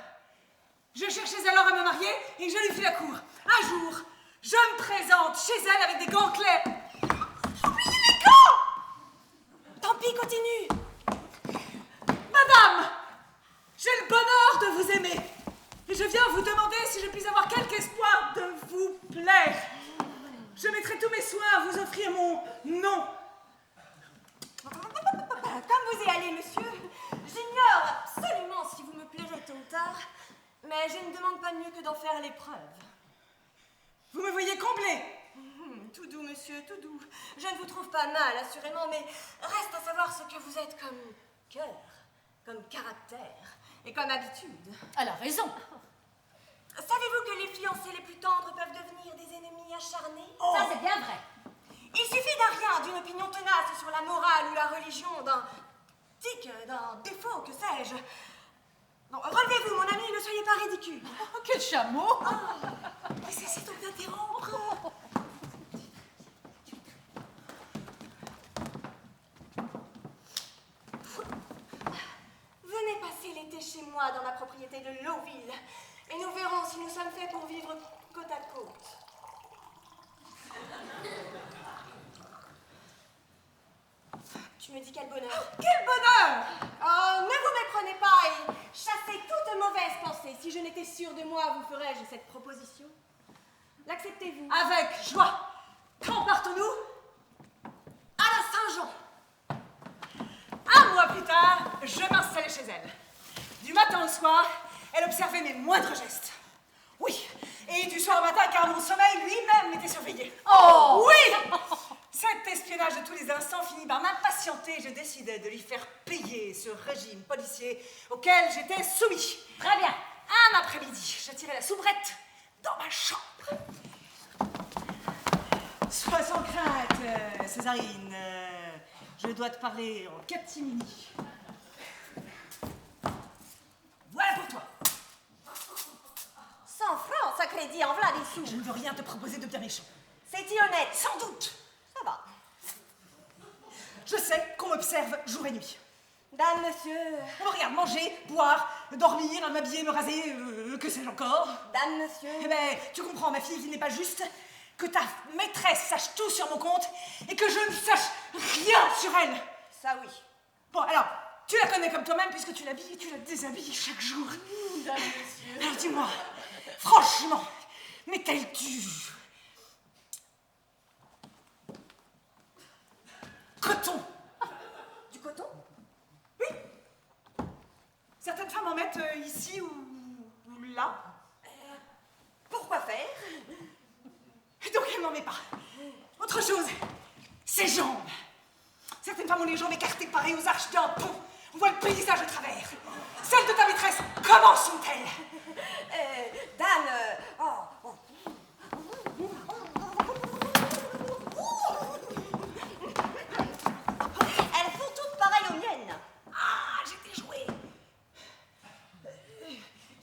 Je cherchais alors à me marier et je lui fis la cour. Un jour, je me présente chez elle avec des gants clairs. Oubliez les gants! Vas-y, continue. Madame, j'ai le bonheur de vous aimer. Et je viens vous demander si je puis avoir quelque espoir de vous plaire. Je mettrai tous mes soins à vous offrir mon nom. Comme vous y allez, monsieur, j'ignore absolument si vous me plairez tôt ou tard, mais je ne demande pas mieux que d'en faire l'épreuve. Vous me voyez comblé. Tout doux, monsieur, tout doux. Je ne vous trouve pas mal, assurément, mais reste à savoir ce que vous êtes comme cœur, comme caractère et comme habitude. Elle a raison. Savez-vous que les fiancés les plus tendres peuvent devenir des ennemis acharnés? Ça, c'est bien vrai. Il suffit d'un rien, d'une opinion tenace sur la morale ou la religion, d'un tic, d'un défaut, que sais-je. Non, relevez-vous, mon ami, ne soyez pas ridicule. Oh, quel chameau! Mais cessez donc d'interrompre. Venez passer l'été chez moi dans la propriété de Lowville et nous verrons si nous sommes faits pour vivre côte à côte. Tu me dis quel bonheur. Quel bonheur! Oh, ne vous méprenez pas et chassez toute mauvaise pensée. Si je n'étais sûre de moi, vous ferais-je cette proposition? L'acceptez-vous? Avec joie. Quand partons-nous? À la Saint-Jean. Un mois plus tard, je m'installais chez elle. Du matin au soir, elle observait mes moindres gestes. Oui, et du soir au matin, car mon sommeil lui-même était surveillé. Oh! Oui! Cet espionnage de tous les instants finit par m'impatienter et je décidai de lui faire payer ce régime policier auquel j'étais soumis. Très bien. Un après-midi, je tirai la soubrette dans ma chambre. Sois sans crainte, Césarine. Je dois te parler en catimini. Voilà pour toi. 100 francs, ça crédit, en v'là des sous. Je ne veux rien te proposer de bien méchant. C'est-il honnête? Sans doute. Ça va. Je sais qu'on m'observe jour et nuit. Dame, monsieur. On me regarde manger, boire, dormir, m'habiller, me raser, que sais-je encore. Dame, monsieur. Eh ben, tu comprends, ma fille, qu'il n'est pas juste que ta maîtresse sache tout sur mon compte et que je ne sache rien sur elle. Ça oui. Bon, alors, tu la connais comme toi-même puisque tu l'habilles et tu la déshabilles chaque jour. Dame, monsieur. Alors dis-moi, franchement, m'est-elle due coton? Du coton? Oui. Certaines femmes en mettent ici ou là. Pourquoi faire? Et donc elle n'en met pas. Autre chose, ses jambes. Certaines femmes ont les jambes écartées pareilles aux arches d'un pont. On voit le paysage de travers. Celles de ta maîtresse, comment sont-elles? Dame, oh. Elles font toutes pareilles aux miennes. Ah, j'étais jouée.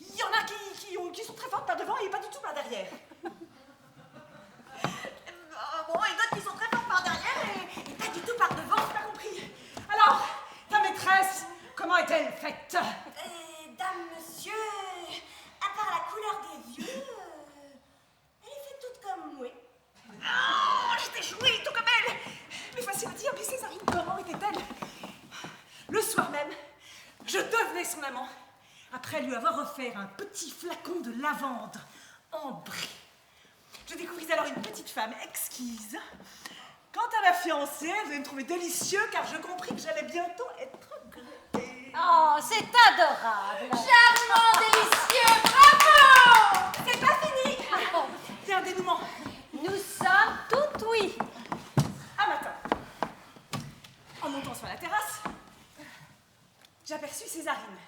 Il y en a qui sont très fortes par devant et pas du tout par derrière. Bon, et d'autres qui sont très fortes par derrière et pas du tout par devant. J'ai pas compris. Alors, ta maîtresse, comment est-elle faite? Dame, monsieur, à part la couleur des yeux, elle est faite toute comme moi. Oh, j'étais jouée tout comme elle. Mais facile à dire, mais Césarine, comment était-elle? Le soir même, je devenais son amant, après lui avoir offert un petit flacon de lavande ambré. Je découvris alors une petite femme exquise. Quant à la fiancée, elle devait me trouver délicieux car je compris que j'allais bientôt être gâtée. Oh, c'est adorable. Charmant, délicieux, bravo! C'est pas fini. C'est un dénouement. Nous sommes tout oui. Un matin, en montant sur la terrasse, j'aperçus Césarine,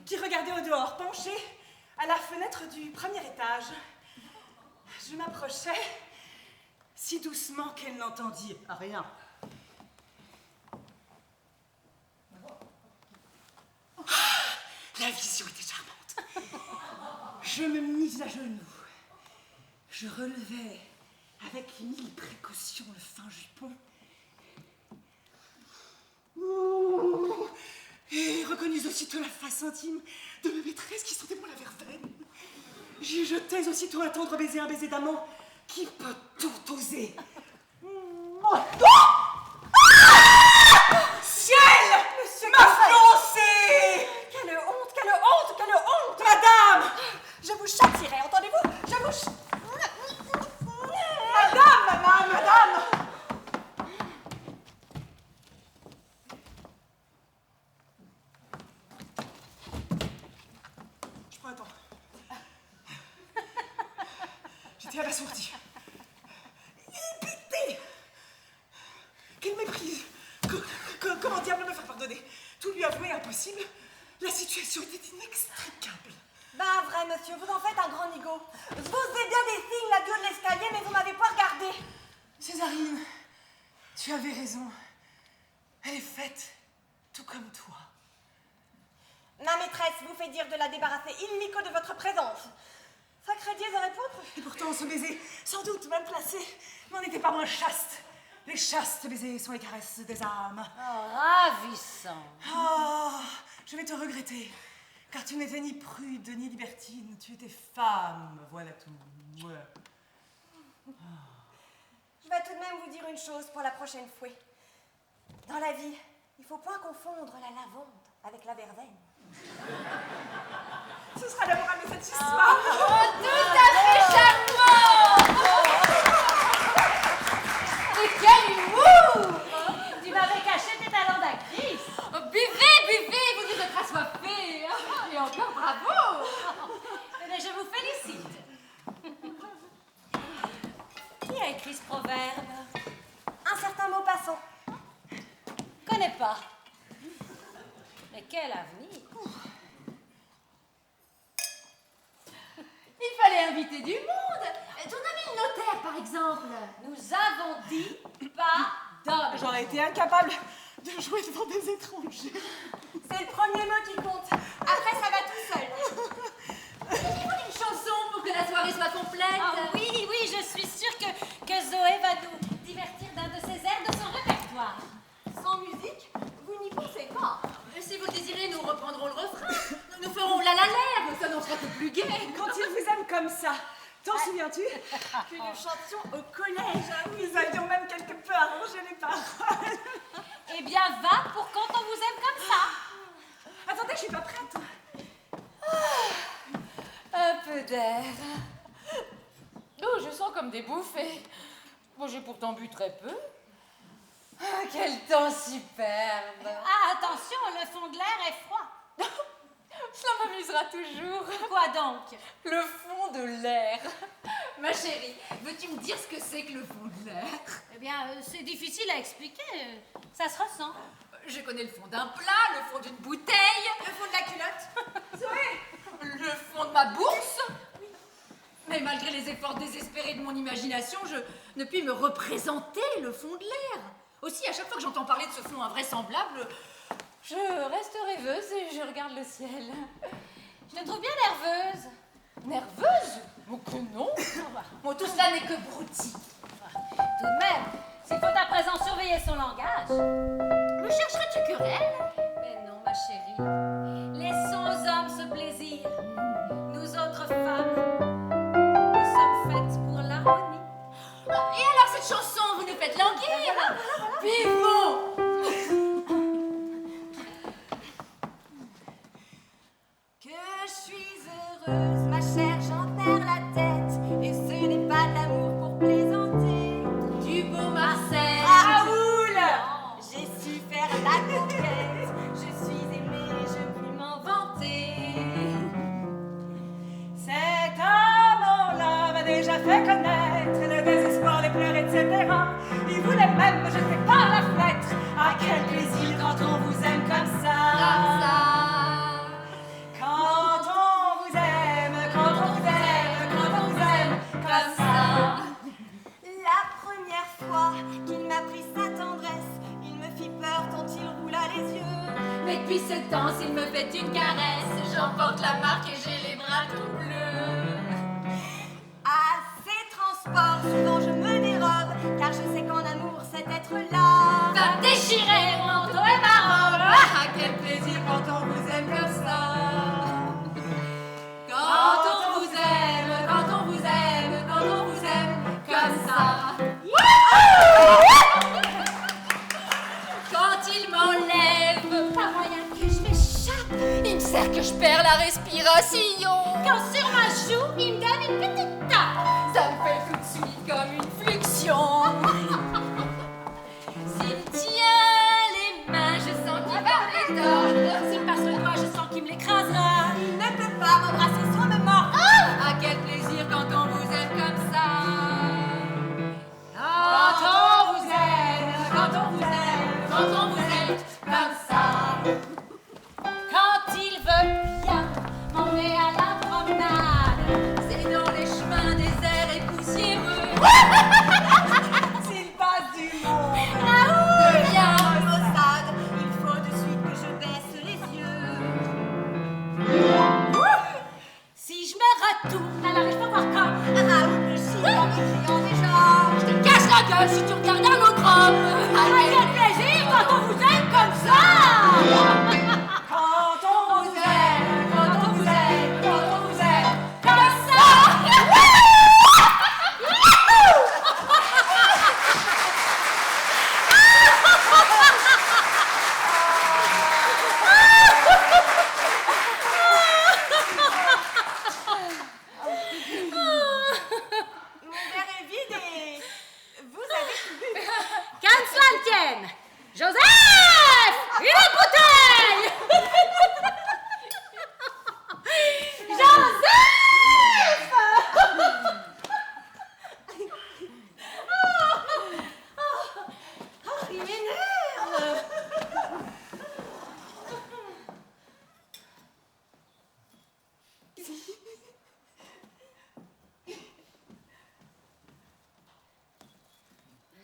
qui regardait au dehors, penchée à la fenêtre du premier étage. Je m'approchai si doucement qu'elle n'entendit rien. Ah, la vision était charmante. Je me mis à genoux. Je relevai avec 1000 précautions le fin jupon. Ouh, et reconnus aussitôt la face intime de ma maîtresse qui sentait bon la verveine. J'y jetais aussitôt un tendre baiser, un baiser d'amant qui peut tout oser. Oh, ciel! châtierai, entendez-vous? Je vous... Madame! Je prends un temps. J'étais à la sortie. Pitié! Quelle méprise! Comment diable me faire pardonner? Tout lui avouer impossible. La situation était inextricable. Ben vrai, monsieur, vous en faites un grand nigaud. Je vous ai bien des signes là du haut de l'escalier, mais vous m'avez pas regardé. Césarine, tu avais raison. Elle est faite tout comme toi. Ma maîtresse vous fait dire de la débarrasser illico de votre présence. Sacré Dieu de répondre. Et pourtant, ce baiser, sans doute mal placé, n'en était pas moins chaste. Les chastes baisers sont les caresses des âmes. Oh, ravissant. Ah, je vais te regretter, car tu n'étais ni prude ni libertine, tu étais femme, voilà tout. Ouais. Je vais tout de même vous dire une chose pour la prochaine fois. Dans la vie, il faut point confondre la lavande avec la verveine. Ce sera l'amour à mes satisfaits. Oh, tout à fait charmant! Et quel humour! Tu m'avais caché tes talents d'actrice. Oh, buvez, vous dites d'être assoiffé. Et encore bravo! Mais je vous félicite. Qui a écrit ce proverbe? Un certain mot passant. Connais pas. Mais quel avenir! Il fallait inviter du monde. Ton ami le notaire, par exemple. Nous avons dit pas d'homme. J'aurais été incapable de jouer devant des étrangers. C'est le premier mot qui compte. Après, ça va tout seul. Écoutez une chanson pour que la soirée soit complète. Ah oui, je suis sûre que Zoé va nous divertir d'un de ses airs de son répertoire. Sans musique, vous n'y pensez pas. Si vous le désirez, nous reprendrons le refrain. Nous ferons la l'air, ça n'en sera que plus gai. Quand il vous aime comme ça, t'en souviens-tu? Que nous chantions au collège. Nous avions même quelque peu arrangé les paroles. Eh bien, va pour quand on vous aime comme ça. Attendez, je suis pas prête. Un peu d'air. Oh, je sens comme des bouffées. Bon, j'ai pourtant bu très peu. Ah, quel temps superbe. Ah, attention, le fond de l'air est froid. Cela m'amusera toujours. Quoi donc? Le fond de l'air. Ma chérie, veux-tu me dire ce que c'est que le fond de l'air? Eh bien, c'est difficile à expliquer. Ça se ressent. Je connais le fond d'un plat, le fond d'une bouteille, Le fond de la culotte. Zoé, le fond de ma bourse. Mais malgré les efforts désespérés de mon imagination, je ne puis me représenter le fond de l'air. Aussi, à chaque fois que j'entends parler de ce fond invraisemblable, je reste rêveuse et je regarde le ciel. Je te trouve bien nerveuse. Nerveuse? Oh que non. Bon, tout cela n'est que broutilles. Tout de même, s'il faut à présent surveiller son langage. Me chercherais-tu querelle? Mais non, ma chérie. Laissons aux hommes ce plaisir. Nous autres femmes, nous sommes faites pour l'harmonie. Et alors cette chanson, vous nous faites languir? Vivons! Que je suis heureuse, ma chère, j'en perds la tête. Et ce n'est pas de l'amour pour plaisanter. Du beau Marcel! Raoul! J'ai su faire la conquête. Je suis aimée, je puis m'en vanter. Cet amant-là m'a déjà fait connaître le désespoir, les pleurs, etc. Il voulait même me jeter par la fenêtre. Ah, quel plaisir quand on vous aime comme ça. Comme ça! Quand on vous aime, quand on vous aime, quand on vous aime comme ça. La première fois qu'il m'a pris sa tendresse, il me fit peur tant il roula les yeux. Mais depuis ce temps, s'il me fait une caresse, j'emporte la marque et j'ai les bras tout bleus. À ces transports, souvent je me dérobe, car je sais qu'en amour cet être-là Va me déchirer mon manteau et ma robe. Ah, quel plaisir quand on vous aime comme ça. Quand on vous aime, quand on vous aime, quand on vous aime comme ça. Quand il m'enlève, pas moyen que je m'échappe. Il me sert que je perds la respiration. Quand sur ma joue, S'il passe du monde. Deviens maussade, il faut de suite que je baisse les yeux. Si je me retourne, alors il faut voir comme. Raoul me chie en m'écriant déjà. Je te casse la gueule si tu regardes un autre homme. Ah, quel plaisir quand on vous aime comme ça. Quand on vous aime, quand on vous aime, quand on vous aime. Comme ça. Mon verre est vide et vous avez tout bu. Qu'un cela ne tienne. Joseph, une bouteille. Joseph. Il m'énerve.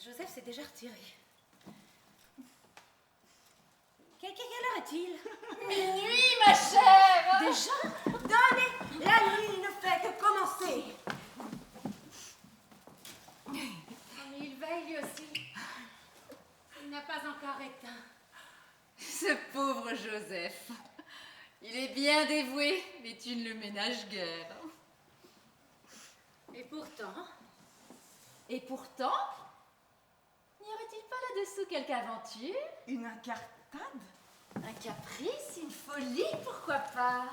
Joseph s'est déjà retiré. Quelle heure est-il? Minuit, ma chère. Déjà? Donnez, la nuit ne fait que commencer. Mais il veille lui aussi. Il n'a pas encore éteint. Ce pauvre Joseph. Il est bien dévoué, mais tu ne le ménages guère. Et pourtant, Et pourtant, n'y aurait-il pas là-dessous quelque aventure? Une incartade? Un caprice, une folie, pourquoi pas?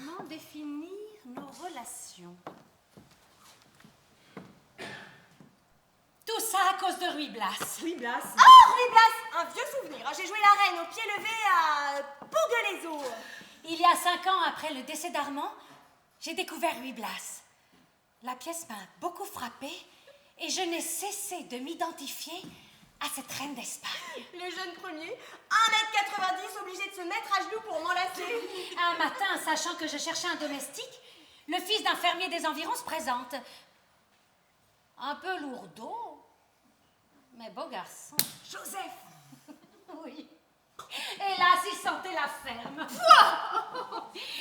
comment définir nos relations? Tout ça à cause de Ruy Blas. Oui, Blas. Oh, Ruy Blas, un vieux souvenir. J'ai joué la reine au pied levé à Pougues-les-Eaux. Il y a 5 ans, après le décès d'Armand, j'ai découvert Ruy Blas. La pièce m'a beaucoup frappée et je n'ai cessé de m'identifier à cette reine d'Espagne. Le jeune premier, 1m90, obligé de se mettre à genoux pour m'enlacer. Un matin, sachant que je cherchais un domestique, le fils d'un fermier des environs se présente. Un peu lourdeau, mais beau garçon. Joseph. Oui. Hélas, il sentait la ferme.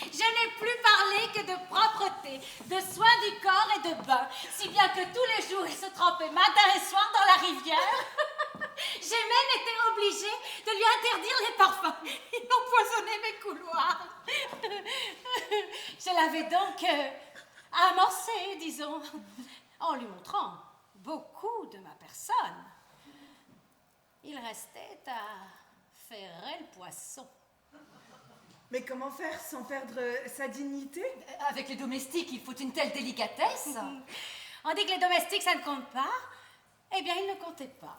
Je n'ai plus parlé que de propreté, de soins du corps et de bain, si bien que tous les jours il se trempait matin et soir dans la rivière. J'ai même été obligée de lui interdire les parfums. Il empoisonnait mes couloirs. Je l'avais donc amorcé, disons, en lui montrant beaucoup de ma personne. Il restait à ferrer le poisson. Mais comment faire sans perdre sa dignité? Avec les domestiques, il faut une telle délicatesse. On dit que les domestiques, ça ne compte pas. Eh bien, il ne comptait pas.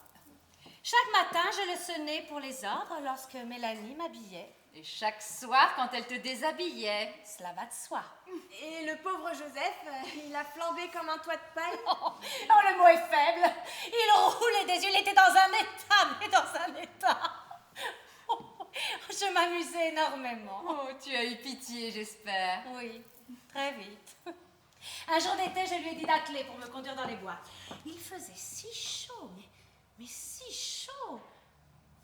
Chaque matin, je le sonnais pour les ordres lorsque Mélanie m'habillait. Et chaque soir, quand elle te déshabillait. Cela va de soi. Et le pauvre Joseph, il a flambé comme un toit de paille. Oh, le mot est faible. Il roulait des yeux, il était dans un état, mais dans un état. Je m'amusais énormément. Oh, tu as eu pitié, j'espère. Oui, très vite. Un jour d'été, je lui ai dit d'atteler pour me conduire dans les bois. Il faisait si chaud, mais si chaud,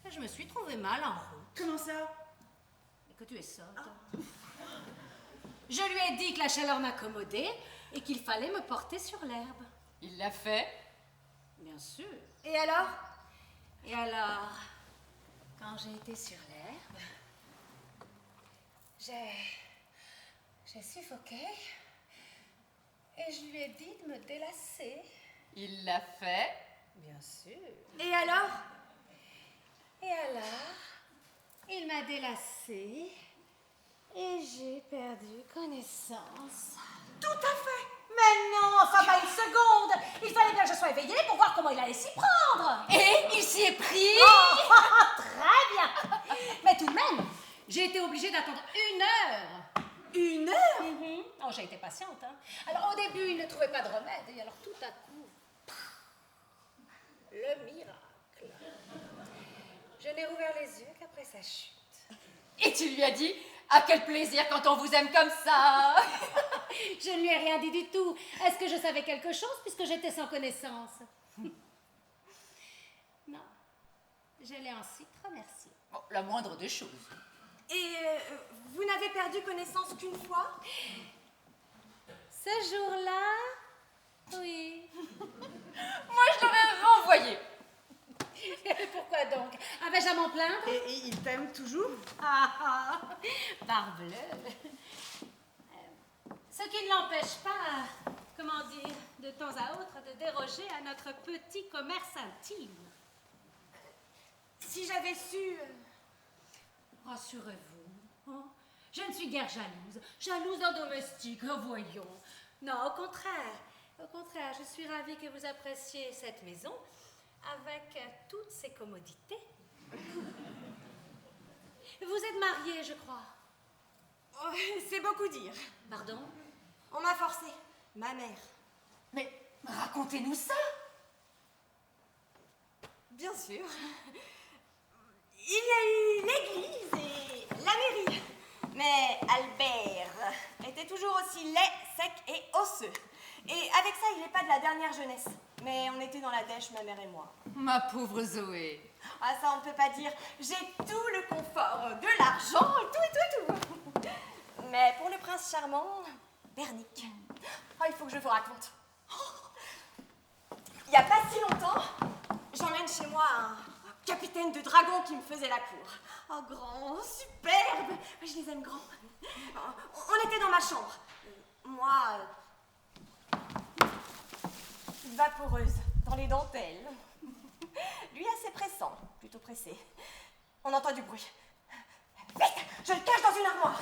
que je me suis trouvée mal en route. Comment ça? Et que tu es sorte. Je lui ai dit que la chaleur m'accommodait et qu'il fallait me porter sur l'herbe. Il l'a fait. Bien sûr. Et alors? Et alors, quand j'ai été sur l'herbe, j'ai suffoqué et je lui ai dit de me délasser. Il l'a fait. Bien sûr. Et alors? Et alors, il m'a délassée et j'ai perdu connaissance. Tout à fait. Mais non, enfin pas une seconde. Il fallait bien que je sois éveillée pour voir comment il allait s'y prendre. Et il s'y est pris. Oh, très bien. Mais tout de même, j'ai été obligée d'attendre 1 heure. 1 heure? Oh, j'ai été patiente, hein. Alors, au début, il ne trouvait pas de remède. Et alors, tout à coup, le miracle. n'ai rouvert les yeux qu'après sa chute. Et tu lui as dit, ah quel plaisir quand on vous aime comme ça. Je ne lui ai rien dit du tout. Est-ce que je savais quelque chose puisque j'étais sans connaissance? Non. Je l'ai ensuite remercié. Bon, la moindre des choses. Et vous n'avez perdu connaissance qu'une fois? Ce jour-là, oui. Moi, je l'aurais renvoyé. Pourquoi donc? Avais-je à m'en plaindre? Et il t'aime toujours? Ah, parbleu. Ce qui ne l'empêche pas, comment dire, de temps à autre, de déroger à notre petit commerce intime. Si j'avais su... Rassurez-vous, hein, je ne suis guère jalouse. Jalouse d'un domestique, voyons. Non, au contraire, je suis ravie que vous appréciez cette maison avec toutes ses commodités. Vous êtes mariée, je crois. Oh, c'est beaucoup dire. Pardon? On m'a forcé, ma mère. Mais racontez-nous ça. Bien sûr. Il y a eu l'église et la mairie. Mais Albert était toujours aussi laid, sec et osseux. Et avec ça, il n'est pas de la dernière jeunesse. Mais on était dans la dèche, ma mère et moi. Ma pauvre Zoé. Ah, ça, on ne peut pas dire. J'ai tout le confort, de l'argent, tout. Mais pour le prince charmant, Bernick. Ah, il faut que je vous raconte. Il n'y a pas si longtemps, j'emmène chez moi un capitaine de dragon qui me faisait la cour. Oh, grand, superbe. Je les aime grands. On était dans ma chambre. Moi, vaporeuse, dans les dentelles. Lui assez pressant, plutôt pressé. On entend du bruit. Vite, je le cache dans une armoire.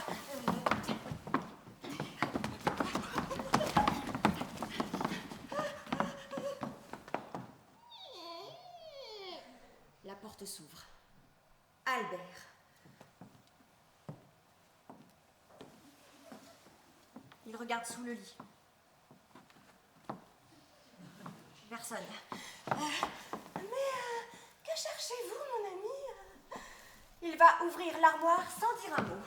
La porte s'ouvre. Albert. Il regarde sous le lit. Personne. Que cherchez-vous, mon ami? Il va ouvrir l'armoire sans dire un mot.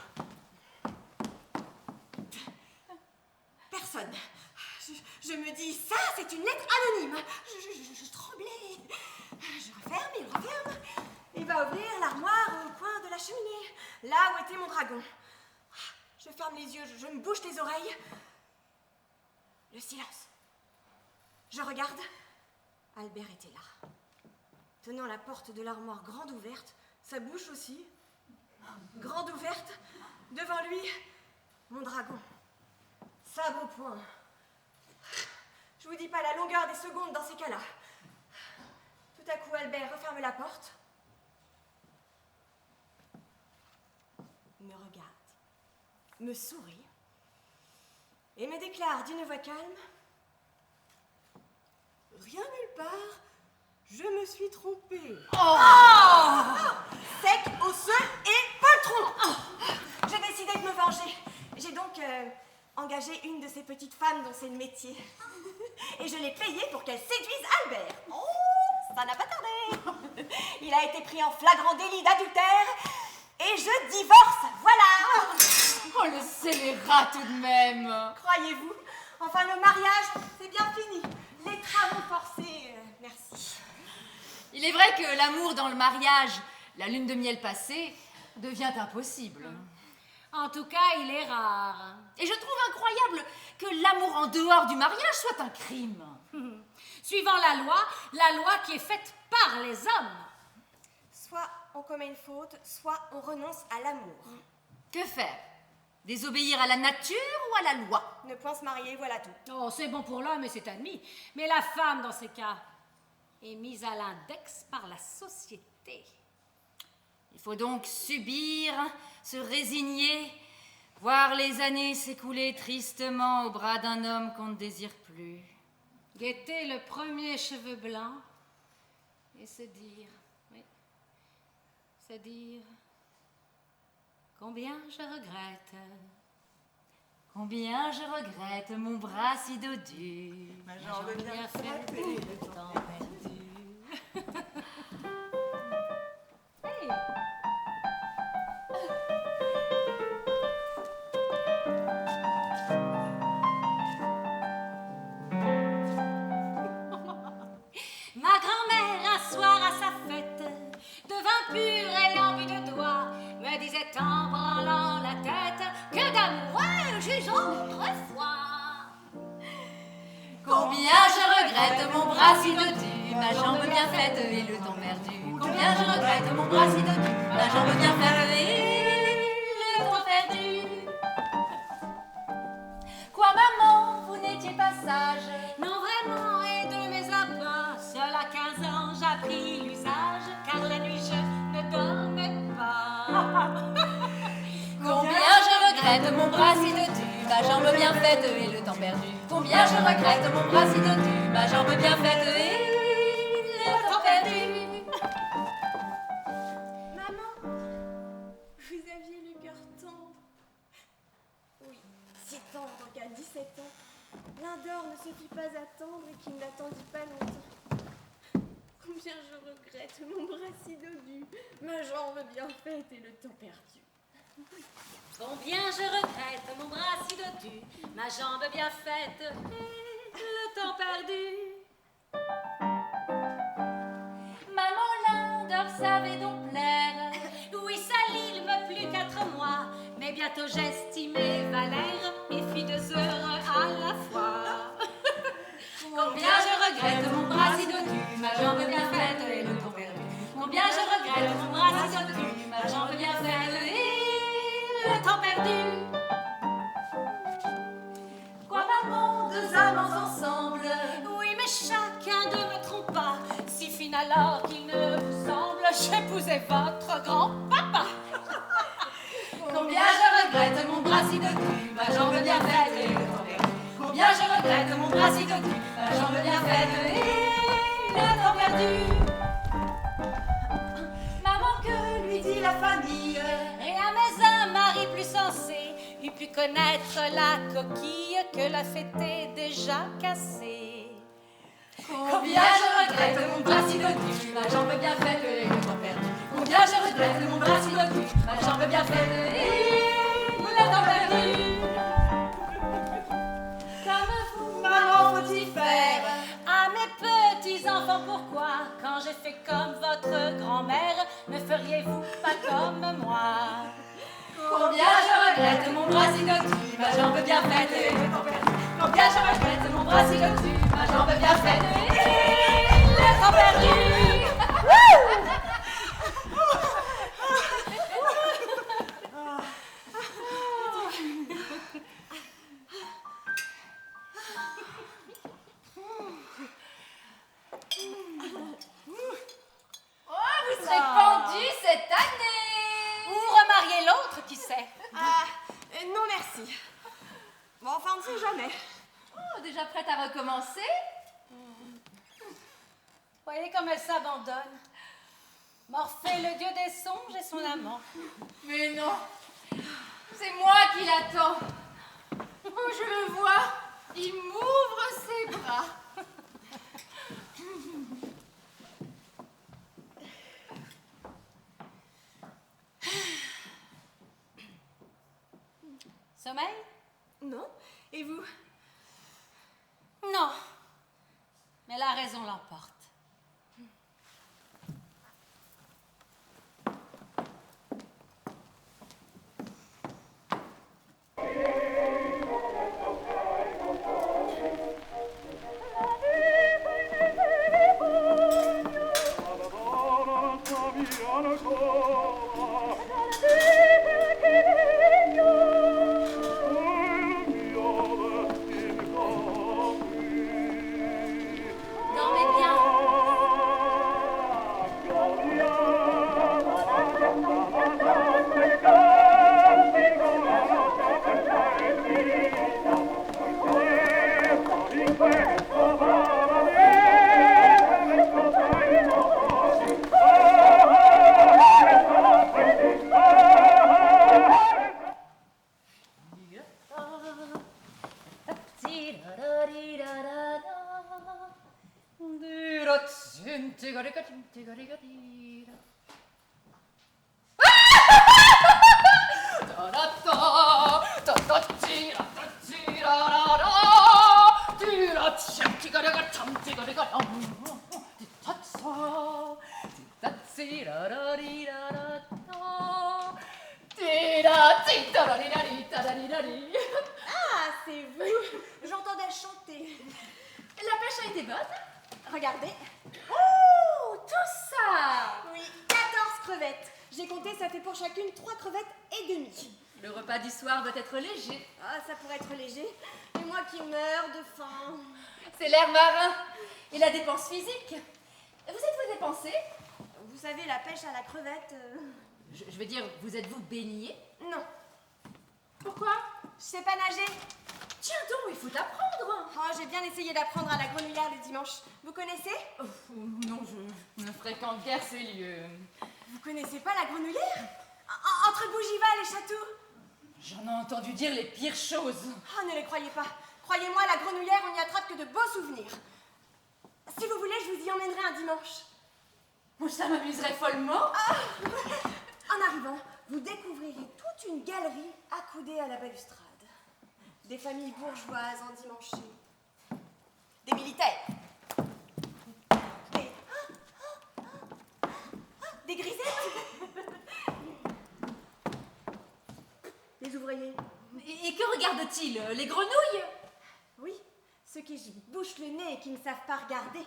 Personne. Je me dis, ça, c'est une lettre anonyme. Je tremblais. Je referme, il referme. Il va ouvrir l'armoire au coin de la cheminée, là où était mon dragon. Je ferme les yeux, je me bouche les oreilles. Le silence. Je regarde. Albert était là, tenant la porte de l'armoire grande ouverte, sa bouche aussi, grande ouverte, devant lui, mon dragon, sabre au poing. Je vous dis pas la longueur des secondes dans ces cas-là. Tout à coup, Albert referme la porte, me regarde, me sourit et me déclare d'une voix calme: rien nulle part, je me suis trompée. Sec, osseux et poltron. J'ai décidé de me venger. J'ai donc engagé une de ces petites femmes dont c'est le métier. Et je l'ai payée pour qu'elle séduise Albert. Oh, ça n'a pas tardé. Il a été pris en flagrant délit d'adultère et je divorce, voilà. Oh, le scélérat tout de même. Croyez-vous? Enfin, le mariage, c'est bien fini. Les travaux forcés, merci. Il est vrai que l'amour dans le mariage, la lune de miel passée, devient impossible. En tout cas, il est rare. Et je trouve incroyable que l'amour en dehors du mariage soit un crime. Suivant la loi qui est faite par les hommes. Soit on commet une faute, soit on renonce à l'amour. Que faire? Désobéir à la nature ou à la loi? Ne point se marier, voilà tout. Oh, c'est bon pour l'homme et c'est admis. Mais la femme, dans ces cas, est mise à l'index par la société. Il faut donc subir, se résigner, voir les années s'écouler tristement au bras d'un homme qu'on ne désire plus. Guetter le premier cheveu blanc et se dire, oui, se dire, combien je regrette. Combien je regrette mon bras si dodu. Ma jambe J'en ai bien fait frappée. le temps perdu. Hey! c'est en branlant la tête que d'amoureux jugent autrefois. Combien je regrette mon bras si dodu, ma jambe bien faite et le temps perdu. Combien je regrette mon bras si dodu, ma jambe bien faite et le temps perdu. Quoi maman, vous n'étiez pas sage? Non vraiment, et de mes abats, seul à 15 ans j'appris l'usage, car la nuit je ne dormais pas. Combien je regrette mon bras si dodu, ma jambe bien faite et le temps perdu. Combien je regrette mon bras si dodu, ma jambe bien faite et le temps perdu. Maman, vous aviez le cœur tendre. Oui, si tendre qu'à 17 ans, l'un d'or ne se fit pas attendre et qu'il n'attendit pas longtemps. Combien je regrette mon bras si dodu, ma jambe bien faite et le temps perdu. Combien je regrette mon bras si dodu, ma jambe bien faite et le temps perdu. Maman, l'un d'or savait donc plaire. Oui, ça l'île me plut 4 mois, mais bientôt j'estimai Valère et fis 2 heures à la fois. Combien je regrette mon bras si dodu, ma jambe bien faite et le temps perdu. Combien je regrette mon bras si dodu, ma jambe bien faite et le temps perdu. Quoi maman, 2 amants ensemble? Oui, mais chacun d'eux me trompa, si fin alors qu'il ne vous semble, j'épousais votre grand-papa. Combien je regrette mon bras si dodu, ma jambe bien faite et le temps perdu. Combien je regrette mon bras si dodu, ma jambe bien faite et le temps perdu. Maman, que lui dit la famille? Rien mais un mari plus sensé eût pu connaître la coquille que la fêtée déjà cassée. Combien je regrette mon bras si dodu, ma jambe bien faite et le temps perdu. Combien je regrette mon bras si dodu, ma jambe bien faite et le temps perdu. Comme vous, maman, faut-il faire? À mes petits enfants, pourquoi, quand j'ai fait comme votre grand-mère, ne feriez-vous pas comme moi? Combien je regrette mon bras si dodu, ma jambe bien faite et le temps perdu. Combien je regrette mon bras si dodu, ma jambe bien faite et le temps perdu. Oh, vous serez pendu cette année. Ou remarier l'autre, qui sait? Non merci. Bon, enfin, on ne sait jamais. Oh, déjà prête à recommencer? Voyez comme elle s'abandonne. Morphée, le dieu des songes, et son amant. Mais non, c'est moi qui l'attends. Oh, je le vois, il m'ouvre ses bras. Sommeil? Non? Et vous? Non. Mais la raison l'emporte. Dormez bien. Ah, c'est vous. J'entendais chanter. La pêche a été bonne? Regardez. Oh, tout ça! Oui, 14 crevettes. J'ai compté, ça fait pour chacune 3 crevettes et demie. Le repas du soir doit être léger. Ah, ça pourrait être léger. Et moi qui meurs de faim. C'est l'air marin et la dépense physique. Vous êtes-vous dépensé? Vous savez, la pêche à la crevette... Je veux dire, vous êtes-vous baigné? Non, Pourquoi? je sais pas nager. Tiens donc, il faut apprendre. Oh, j'ai bien essayé d'apprendre à la grenouillère le dimanche. Vous connaissez? Non, je ne fréquente guère ces lieux. Vous connaissez pas la grenouillère? Entre Bougival et Château. J'en ai entendu dire les pires choses. Oh, ne les croyez pas. Croyez-moi, la grenouillère, on n'y attrape que de beaux souvenirs. Si vous voulez, je vous y emmènerai un dimanche. Ça m'amuserait follement. En arrivant, vous découvrirez toute une galerie accoudée à la balustrade. Des familles bourgeoises endimanchées. Des militaires. Des grisettes. Des ouvriers. Et que regardent-ils? Les grenouilles? Oui, ceux qui se bouchent le nez et qui ne savent pas regarder.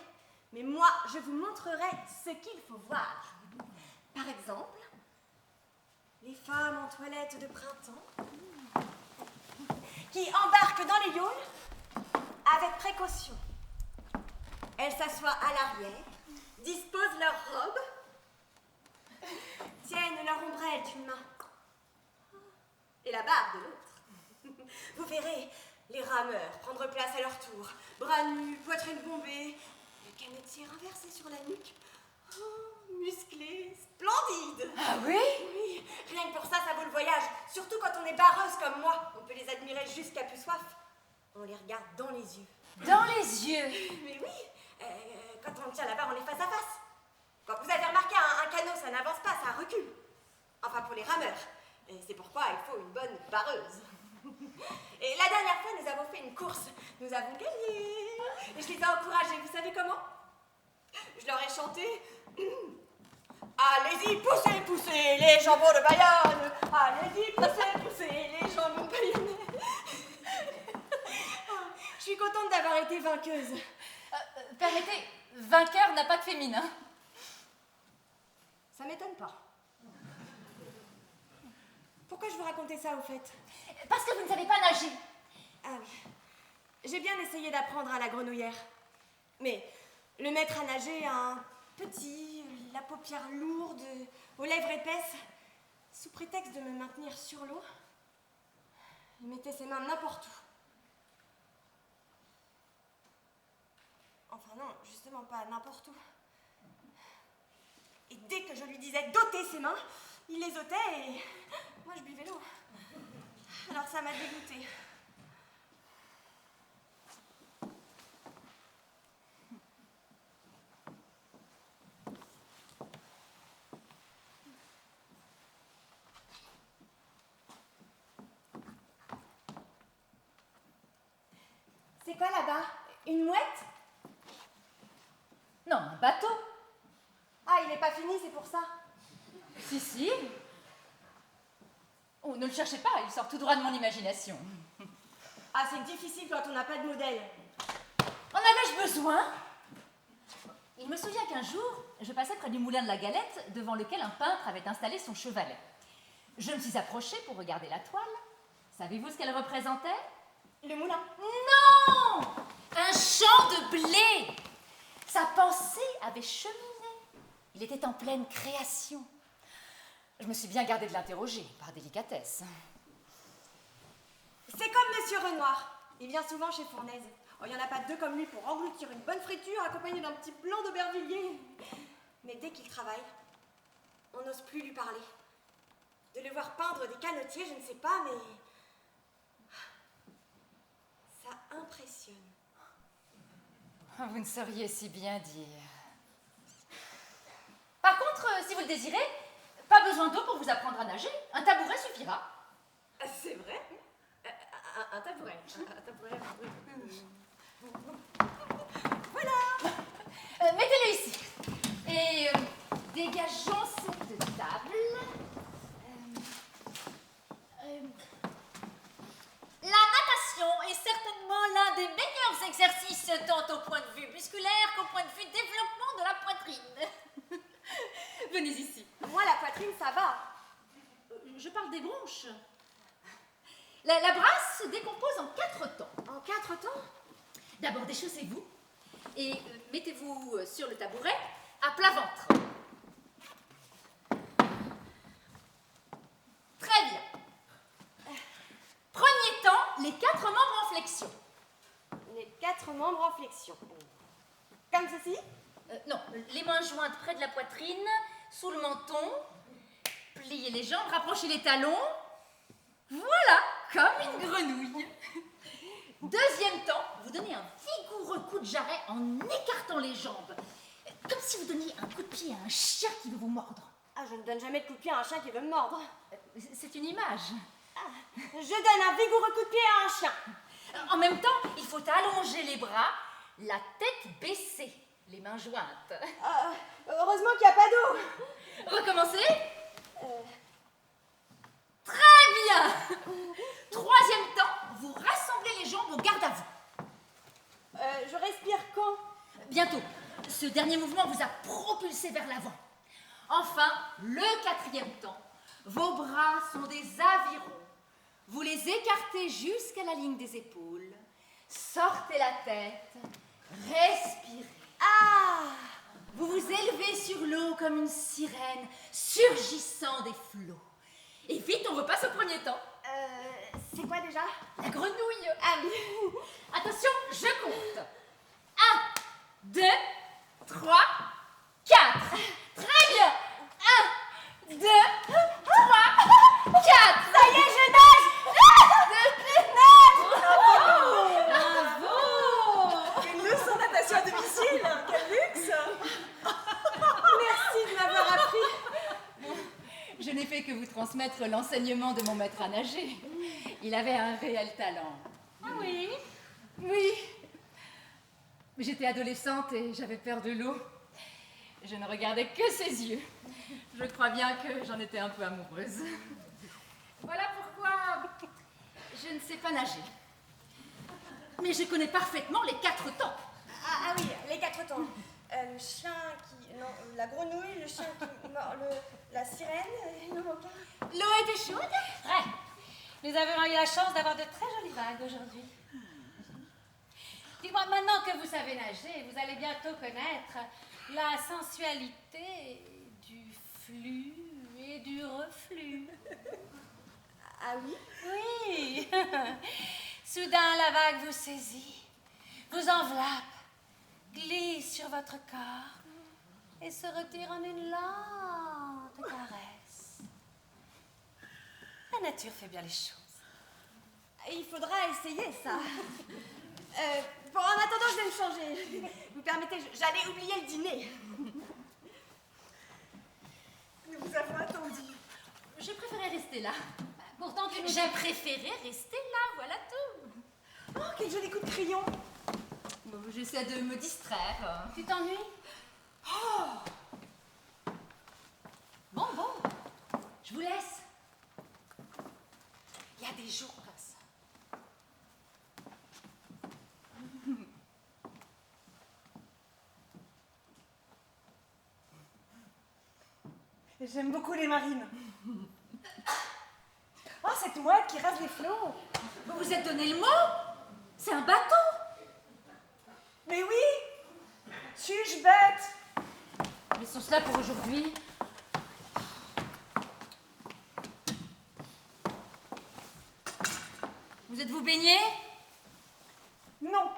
Mais moi, je vous montrerai ce qu'il faut voir. Par exemple, les femmes en toilette de printemps qui embarquent dans les yawls avec précaution. Elles s'assoient à l'arrière, disposent leurs robes, tiennent leur ombrelle d'une main et la barbe de l'autre. Vous verrez les rameurs prendre place à leur tour, bras nus, poitrine bombée, le canetier renversé sur la nuque. Oh, musclé, splendide. Ah oui? Oui, rien que pour ça, ça vaut le voyage. Surtout quand on est barreuse comme moi. On peut les admirer jusqu'à plus soif. On les regarde dans les yeux. Dans les yeux? Mais oui, quand on tient la barre, on est face à face. Quand vous avez remarqué, un canot, ça n'avance pas, ça recule. Enfin, pour les rameurs. Et c'est pourquoi il faut une bonne barreuse. Et la dernière fois, nous avons fait une course. Nous avons gagné. Et je les ai encouragés. Vous savez comment? Je leur ai chanté... Allez-y, poussez, poussez les jambons de Bayonne. Allez-y, poussez, poussez les jambons bayonnais. Je suis contente d'avoir été vainqueuse. Permettez, vainqueur n'a pas de féminin. Ça m'étonne pas. Pourquoi je vous racontais ça, au fait? Parce que vous ne savez pas nager. Ah oui. J'ai bien essayé d'apprendre à la grenouillère. Mais le maître à nager a un petit, la paupière lourde, aux lèvres épaisses, sous prétexte de me maintenir sur l'eau, il mettait ses mains n'importe où. Enfin non, justement pas n'importe où. Et dès que je lui disais d'ôter ses mains, il les ôtait et moi je buvais l'eau. Alors ça m'a dégoûtée. C'est quoi là-bas? Une mouette? Non, un bateau. Ah, il n'est pas fini, c'est pour ça. Si, si. Oh, ne le cherchez pas, il sort tout droit de mon imagination. Ah, c'est difficile quand on n'a pas de modèle. En avais-je besoin? Il me souvient qu'un jour, je passais près du moulin de la Galette, devant lequel un peintre avait installé son chevalet. Je me suis approchée pour regarder la toile. Savez-vous ce qu'elle représentait? Le moulin. Non! Un champ de blé! Sa pensée avait cheminé. Il était en pleine création. Je me suis bien gardée de l'interroger, par délicatesse. C'est comme Monsieur Renoir. Il vient souvent chez Fournaise. Oh, il n'y en a pas deux comme lui pour engloutir une bonne friture accompagnée d'un petit blanc d'aubervilliers. Mais dès qu'il travaille, on n'ose plus lui parler. De le voir peindre des canotiers, je ne sais pas, mais... ça impressionne. Vous ne sauriez si bien dire. Par contre, si vous le désirez, pas besoin d'eau pour vous apprendre à nager. Un tabouret suffira. C'est vrai? Un tabouret. Un tabouret. Voilà. Mettez-le ici. Et dégageons cette table. au point de vue développement de la poitrine. Venez ici. Moi, la poitrine, ça va. Je parle des bronches. La brasse se décompose en 4 temps. En 4 temps? D'abord, déchaussez-vous et mettez-vous sur le tabouret à plat ventre. Très bien. Premier temps, les 4 membres en flexion. Les 4 membres en flexion. Comme ceci? Non, les mains jointes près de la poitrine, sous le menton. Pliez les jambes, rapprochez les talons. Voilà, comme une grenouille. Deuxième temps, vous donnez un vigoureux coup de jarret en écartant les jambes. Comme si vous donniez un coup de pied à un chien qui veut vous mordre. Ah, je ne donne jamais de coup de pied à un chien qui veut me mordre. C'est une image. Je donne un vigoureux coup de pied à un chien. En même temps, il faut allonger les bras, la tête baissée, les mains jointes. Heureusement qu'il n'y a pas d'eau. Recommencez. Très bien. Troisième temps, vous rassemblez les jambes au garde à vous. Je respire quand? Bientôt. Ce dernier mouvement vous a propulsé vers l'avant. Enfin, le 4e temps. Vos bras sont des avirons. Vous les écartez jusqu'à la ligne des épaules. Sortez la tête. Respirez. Ah! Vous vous élevez sur l'eau comme une sirène, surgissant des flots. Et vite, on repasse au premier temps. C'est quoi déjà? La grenouille. Ah oui. Attention, je compte. 1, 2, 3, 4. Très bien. 1, 2, 3, 4. Ça y est, je nage! Bravo! Une leçon de natation à domicile. Quel luxe! Merci de m'avoir appris. Je n'ai fait que vous transmettre l'enseignement de mon maître à nager. Il avait un réel talent. Ah oui? Oui. J'étais adolescente et j'avais peur de l'eau. Je ne regardais que ses yeux. Je crois bien que j'en étais un peu amoureuse. Voilà pourquoi je ne sais pas nager. Mais je connais parfaitement les 4 temps. Ah oui, les 4 temps. Le chien qui... Non, la grenouille, le chien qui... mord, la sirène, il me manque un. L'eau était chaude? Très. Nous avons eu la chance d'avoir de très jolies vagues aujourd'hui. Dis-moi, maintenant que vous savez nager, vous allez bientôt connaître la sensualité du flux et du reflux. Ah oui? Oui. Soudain, la vague vous saisit, vous enveloppe, glisse sur votre corps et se retire en une lente caresse. La nature fait bien les choses. Il faudra essayer ça. Bon, en attendant, je vais me changer. Vous permettez, j'allais oublier le dîner. Nous vous avons attendu. J'ai préféré rester là. Pourtant, tu nous J'ai préféré rester là, voilà tout. Oh, quel joli coup de crayon! Bon, j'essaie de me distraire. Tu t'ennuies? Bon, je vous laisse. Il y a des jours comme ça. J'aime beaucoup les marines. Oh, cette mouette qui rase les flots! Vous vous êtes donné le mot? C'est un bateau. Mais oui! Suis-je bête? Laissons cela pour aujourd'hui. Vous êtes-vous baigné? Non.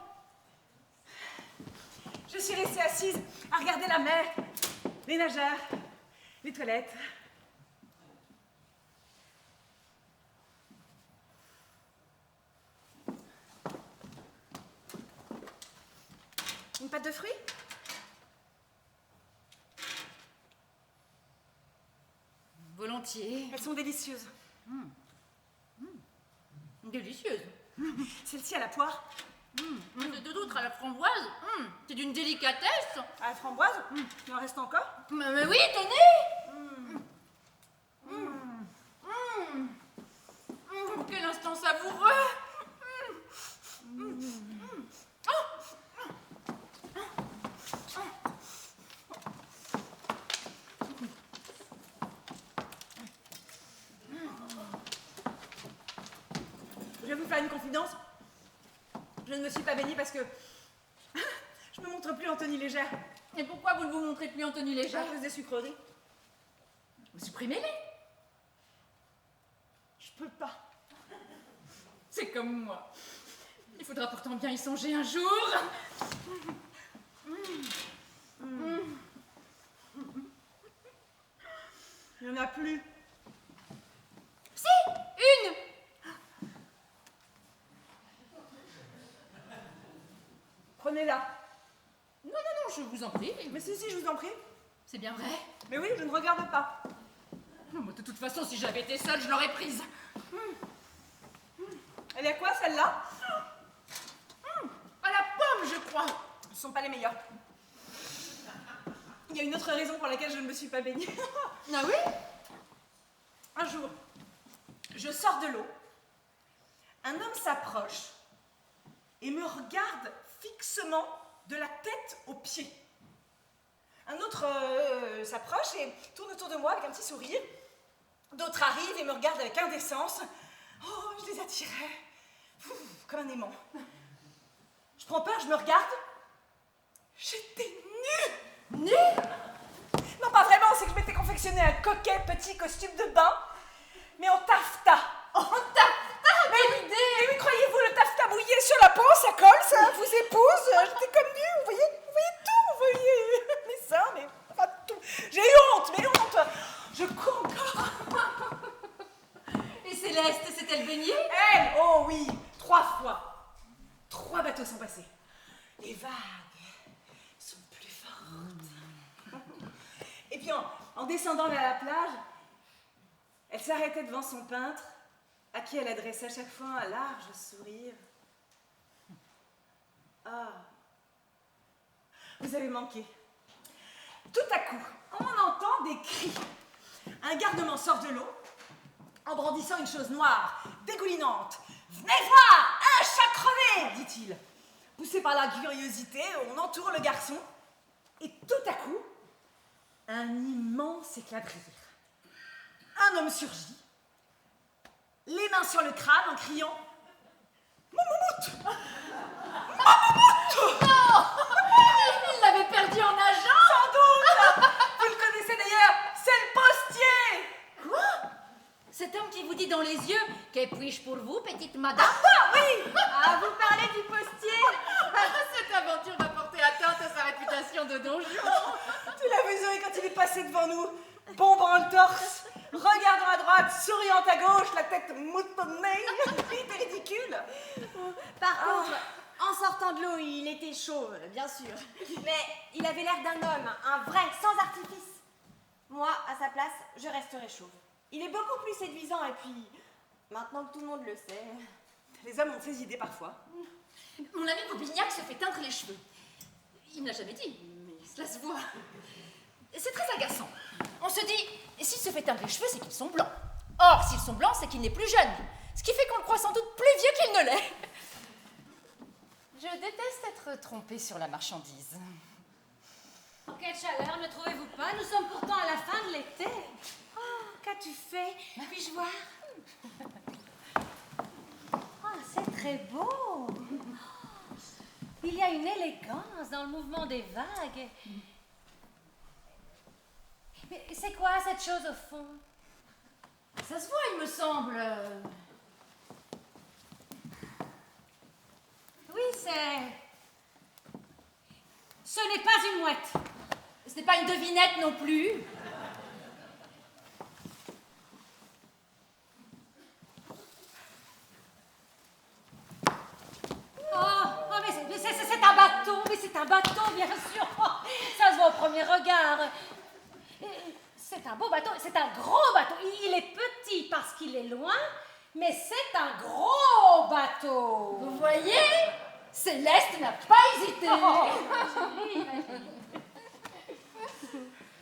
Je suis restée assise à regarder la mer, les nageurs, les toilettes. Une pâte de fruits? Volontiers. Elles sont délicieuses. Délicieuse. Celle-ci à la poire, De d'autres à la framboise. C'est d'une délicatesse. à la framboise. Il en reste encore. Mais oui, tenez. Quel instant savoureux. vous faire une confidence? Je ne me suis pas baignée parce que je me montre plus Anthony Légère. Et pourquoi vous ne vous montrez plus Anthony Légère? À cause des sucreries. Supprimez-les. Je peux pas. C'est comme moi. Il faudra pourtant bien y songer un jour. Il n'y en a plus. Si, une. Prenez-la. Non, je vous en prie. Mais si, je vous en prie. C'est bien vrai. Mais oui, je ne regarde pas. De toute façon, si j'avais été seule, je l'aurais prise. Elle est à quoi, celle-là? À la pomme, je crois. Ce ne sont pas les meilleurs. Il y a une autre raison pour laquelle je ne me suis pas baignée. Ah oui? Un jour, je sors de l'eau, un homme s'approche et me regarde fixement de la tête aux pieds. Un autre s'approche et tourne autour de moi avec un petit sourire. D'autres arrivent et me regardent avec indécence. Oh, je les attirais. Comme un aimant. Je prends peur, je me regarde. J'étais nue. Nue? Non, pas vraiment, c'est que je m'étais confectionné un coquet petit costume de bain, mais en taffetas. En taffetas? Quelle idée! Mais oui, croyez-vous, le taffetas mouillé sur la peau, ça colle, ça vous épouse. J'étais comme nue, vous voyez tout, vous voyez mes seins, mais enfin tout. J'ai eu honte, mais honte. Je cours encore. Et Céleste, s'est-elle baignée? Elle, oh oui, 3 fois. 3 bateaux sont passés. Les vagues sont plus fortes. Et puis en descendant vers la plage, elle s'arrêtait devant son peintre, à qui elle adressait chaque fois un large sourire. Ah, vous avez manqué. Tout à coup, on entend des cris. Un garnement sort de l'eau, en brandissant une chose noire, dégoulinante. « Venez voir, un chat crevé !» dit-il. Poussé par la curiosité, on entoure le garçon, et tout à coup, un immense éclat de rire. Un homme surgit, les mains sur le crâne en criant « Moumout !» Non! Il l'avait perdu en nageant! Sans doute. Vous le connaissez d'ailleurs, c'est le postier. Quoi? Cet homme qui vous dit dans les yeux « Que puis-je pour vous, petite madame ?» Ah oui. Ah, vous parlez du postier? Cette aventure va porter atteinte à sa réputation de donjon. Tu l'as vu, Zoé, quand il est passé devant nous, bombant le torse, regardant à droite, souriant à gauche, la tête moutonnée. Il était ridicule. Par contre, en sortant de l'eau, il était chauve, bien sûr. Mais il avait l'air d'un homme, un vrai, sans artifice. Moi, à sa place, je resterais chauve. Il est beaucoup plus séduisant et puis, maintenant que tout le monde le sait... Les hommes ont ces idées parfois. Mon ami Goubignac se fait teindre les cheveux. Il ne l'a jamais dit, mais cela se voit. C'est très agaçant. On se dit, s'il se fait teindre les cheveux, c'est qu'ils sont blancs. Or, s'ils sont blancs, c'est qu'il n'est plus jeune. Ce qui fait qu'on le croit sans doute plus vieux qu'il ne l'est. Je déteste être trompée sur la marchandise. Oh, quelle chaleur, ne trouvez-vous pas? Nous sommes pourtant à la fin de l'été. Oh, qu'as-tu fait? Puis-je voir? Oh, c'est très beau. Il y a une élégance dans le mouvement des vagues. Mais c'est quoi cette chose au fond? Ça se voit, il me semble. Oui, ce n'est pas une mouette. Ce n'est pas une devinette non plus. Mais c'est un bateau, mais c'est un bateau, bien sûr. Oh, ça se voit au premier regard. C'est un beau bateau, c'est un gros bateau. Il est petit parce qu'il est loin, mais c'est un gros bateau. Vous voyez, Céleste n'a pas hésité.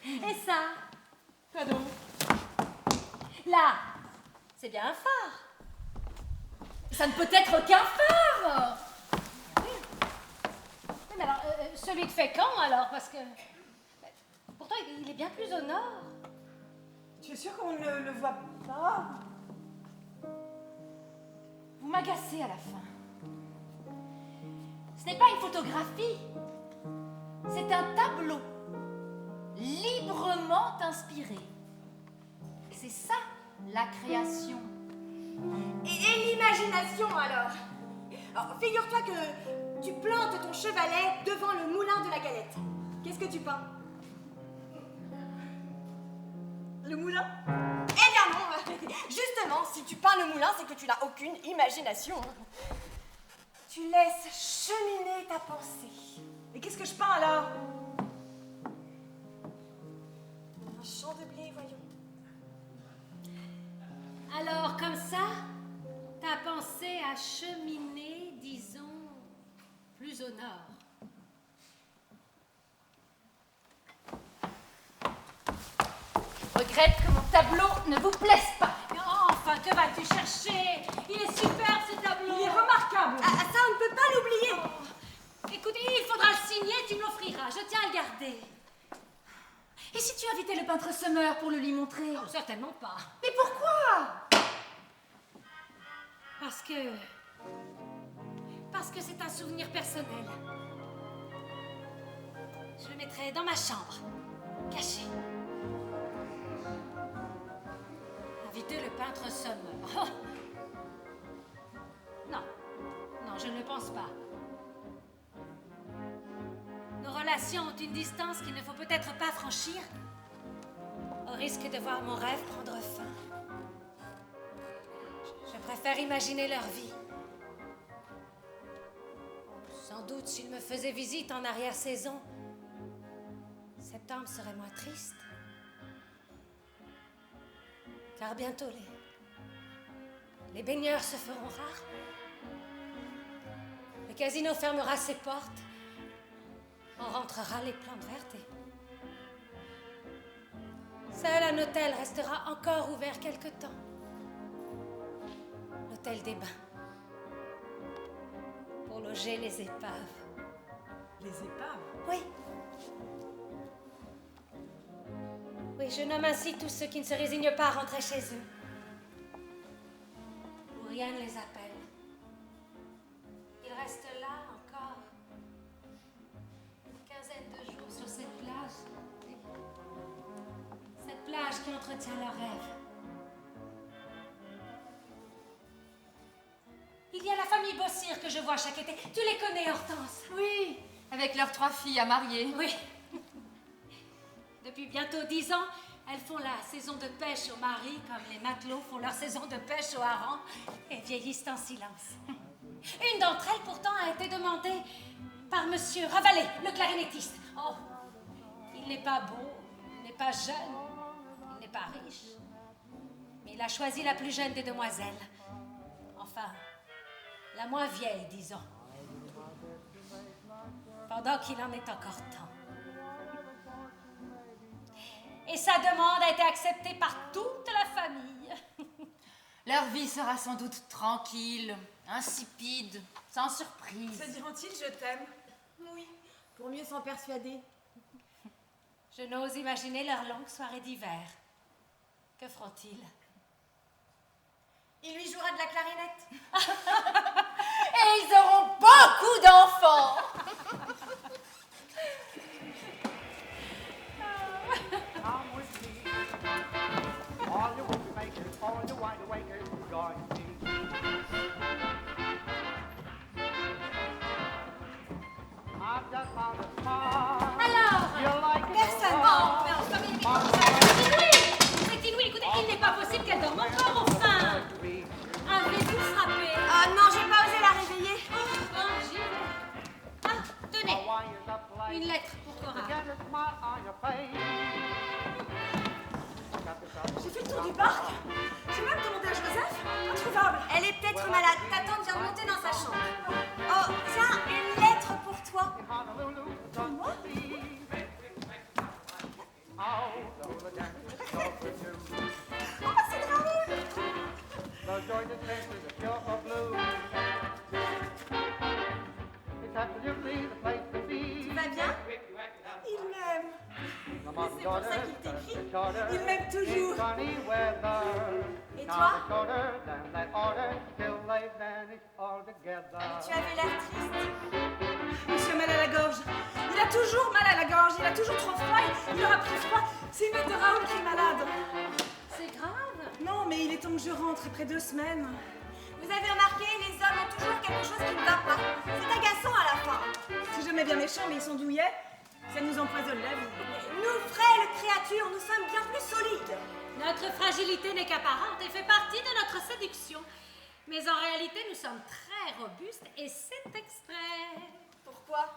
Et ça, Quoi donc? là, c'est bien un phare. Ça ne peut être qu'un phare. Oui, mais alors, celui de Fécamp, alors, parce que... Pourtant, il est bien plus au nord. Tu es sûre qu'on ne le voit pas? Vous m'agacez à la fin. Ce n'est pas une photographie, c'est un tableau, librement inspiré. C'est ça, la création. Et l'imagination alors? Alors, figure-toi que tu plantes ton chevalet devant le moulin de la galette. Qu'est-ce que tu peins? Le moulin? Eh bien non. Justement, si tu peins le moulin, c'est que tu n'as aucune imagination. Tu laisses cheminer ta pensée. Et qu'est-ce que je peins alors? Un champ de blé, voyons. Alors, comme ça, t'as pensé à cheminer, disons, plus au nord. Je regrette que mon tableau ne vous plaise pas. Enfin, que vas-tu chercher? Il est superbe, ce tableau. Il est remarquable. Ah, ça, on ne peut pas l'oublier. Écoute, il faudra le signer, tu me l'offriras. Je tiens à le garder. Et si tu invitais le peintre Sommer pour le lui montrer? Oh, certainement pas. Mais pourquoi? Parce que c'est un souvenir personnel. Je le mettrai dans ma chambre, caché. Inviter le peintre Sommer. Oh. Non, je ne le pense pas. Nos relations ont une distance qu'il ne faut peut-être pas franchir, au risque de voir mon rêve prendre fin. Je préfère imaginer leur vie. Sans doute, s'ils me faisaient visite en arrière-saison, septembre serait moins triste. Car bientôt, les baigneurs se feront rares. Le casino fermera ses portes. On rentrera les plantes vertes et... Seul un hôtel restera encore ouvert quelque temps. L'hôtel des Bains. Pour loger les épaves. Les épaves? Oui. Oui, je nomme ainsi tous ceux qui ne se résignent pas à rentrer chez eux. Où rien ne les appelle. Ils restent là encore une quinzaine de jours sur cette plage. Cette plage qui entretient leurs rêves. Il y a la famille Bossir que je vois chaque été. Tu les connais, Hortense? Oui, avec leurs 3 filles à marier. Oui. Depuis bientôt 10 ans, elles font la saison de pêche au mari comme les matelots font leur saison de pêche au hareng et vieillissent en silence. Une d'entre elles, pourtant, a été demandée par monsieur Ravalet, le clarinettiste. Oh, il n'est pas beau, il n'est pas jeune, il n'est pas riche. Mais il a choisi la plus jeune des demoiselles. Enfin, la moins vieille, disons. Pendant qu'il en est encore temps. Et sa demande a été acceptée par toute la famille. Leur vie sera sans doute tranquille, insipide, sans surprise. Se diront-ils je t'aime? Oui, pour mieux s'en persuader. Je n'ose imaginer leur longue soirée d'hiver. Que feront-ils? Il lui jouera de la clarinette. Et ils auront beaucoup d'enfants. Come with me. All you whoopie makers, all you wide awakers, join me. I've just found a spot. Alors, You like it? Personne. oh, mais enfin, c'est inouï. Écoutez, il n'est pas possible qu'elle dorme encore, enfin. Avez-vous frappé? Ah non, j'ai pas osé la réveiller. Oh, j'y vais. Ah, tenez, une lettre pour Cora. J'ai fait le tour du parc. J'ai même demandé à Joseph. Introuvable. Elle est peut-être malade. Ta tante vient de monter dans sa chambre. Oh, tiens, une lettre pour toi. Pour moi? Oh, c'est drôle. Tu vas bien? Il m'aime. C'est pour ça qu'il t'écrit. Il m'aime toujours. Et toi? Tu avais l'air triste. Monsieur a mal à la gorge. Il a toujours mal à la gorge. Il a toujours trop froid. Il aura pris froid. C'est une de Raoul qui est malade. C'est grave. Non, mais il est temps que je rentre après 2 semaines. Vous avez remarqué, les hommes ont toujours quelque chose qui ne va pas. C'est agaçant à la fin. C'est jamais bien méchant, mais ils sont douillets. Ça nous empoisonne la vie. Nous, frêles créatures, nous sommes bien plus solides. Notre fragilité n'est qu'apparente et fait partie de notre séduction. Mais en réalité, nous sommes très robustes et c'est exprès. Pourquoi?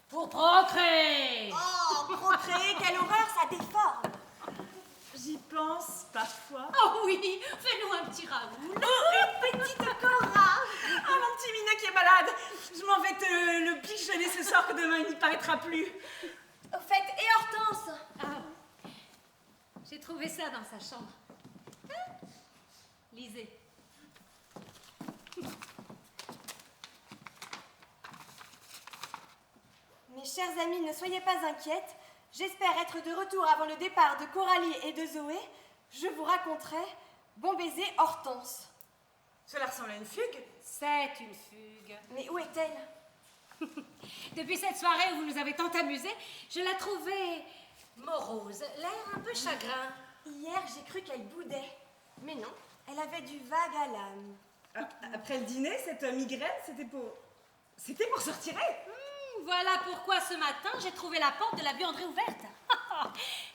Pour procréer. Oh, procréer, quelle horreur, ça déforme. J'y pense parfois. Oh oui, fais-nous un petit Raoul. Une petite Cora. Ah, mon petit minet qui est malade. Je m'en vais te le pigeonner ce soir que demain il n'y paraîtra plus. Au fait, et Hortense? Ah, j'ai trouvé ça dans sa chambre. Hein? Lisez. Mes chers amis, ne soyez pas inquiètes. J'espère être de retour avant le départ de Coralie et de Zoé. Je vous raconterai Bon baiser Hortense. Cela ressemble à une fugue. C'est une fugue. Mais où est-elle? Depuis cette soirée où vous nous avez tant amusés, je la trouvais morose, l'air un peu chagrin. Hier, j'ai cru qu'elle boudait. Mais non, elle avait du vague à l'âme. Après le dîner, cette migraine, c'était pour se retirer. Voilà pourquoi ce matin, j'ai trouvé la porte de la buanderie ouverte.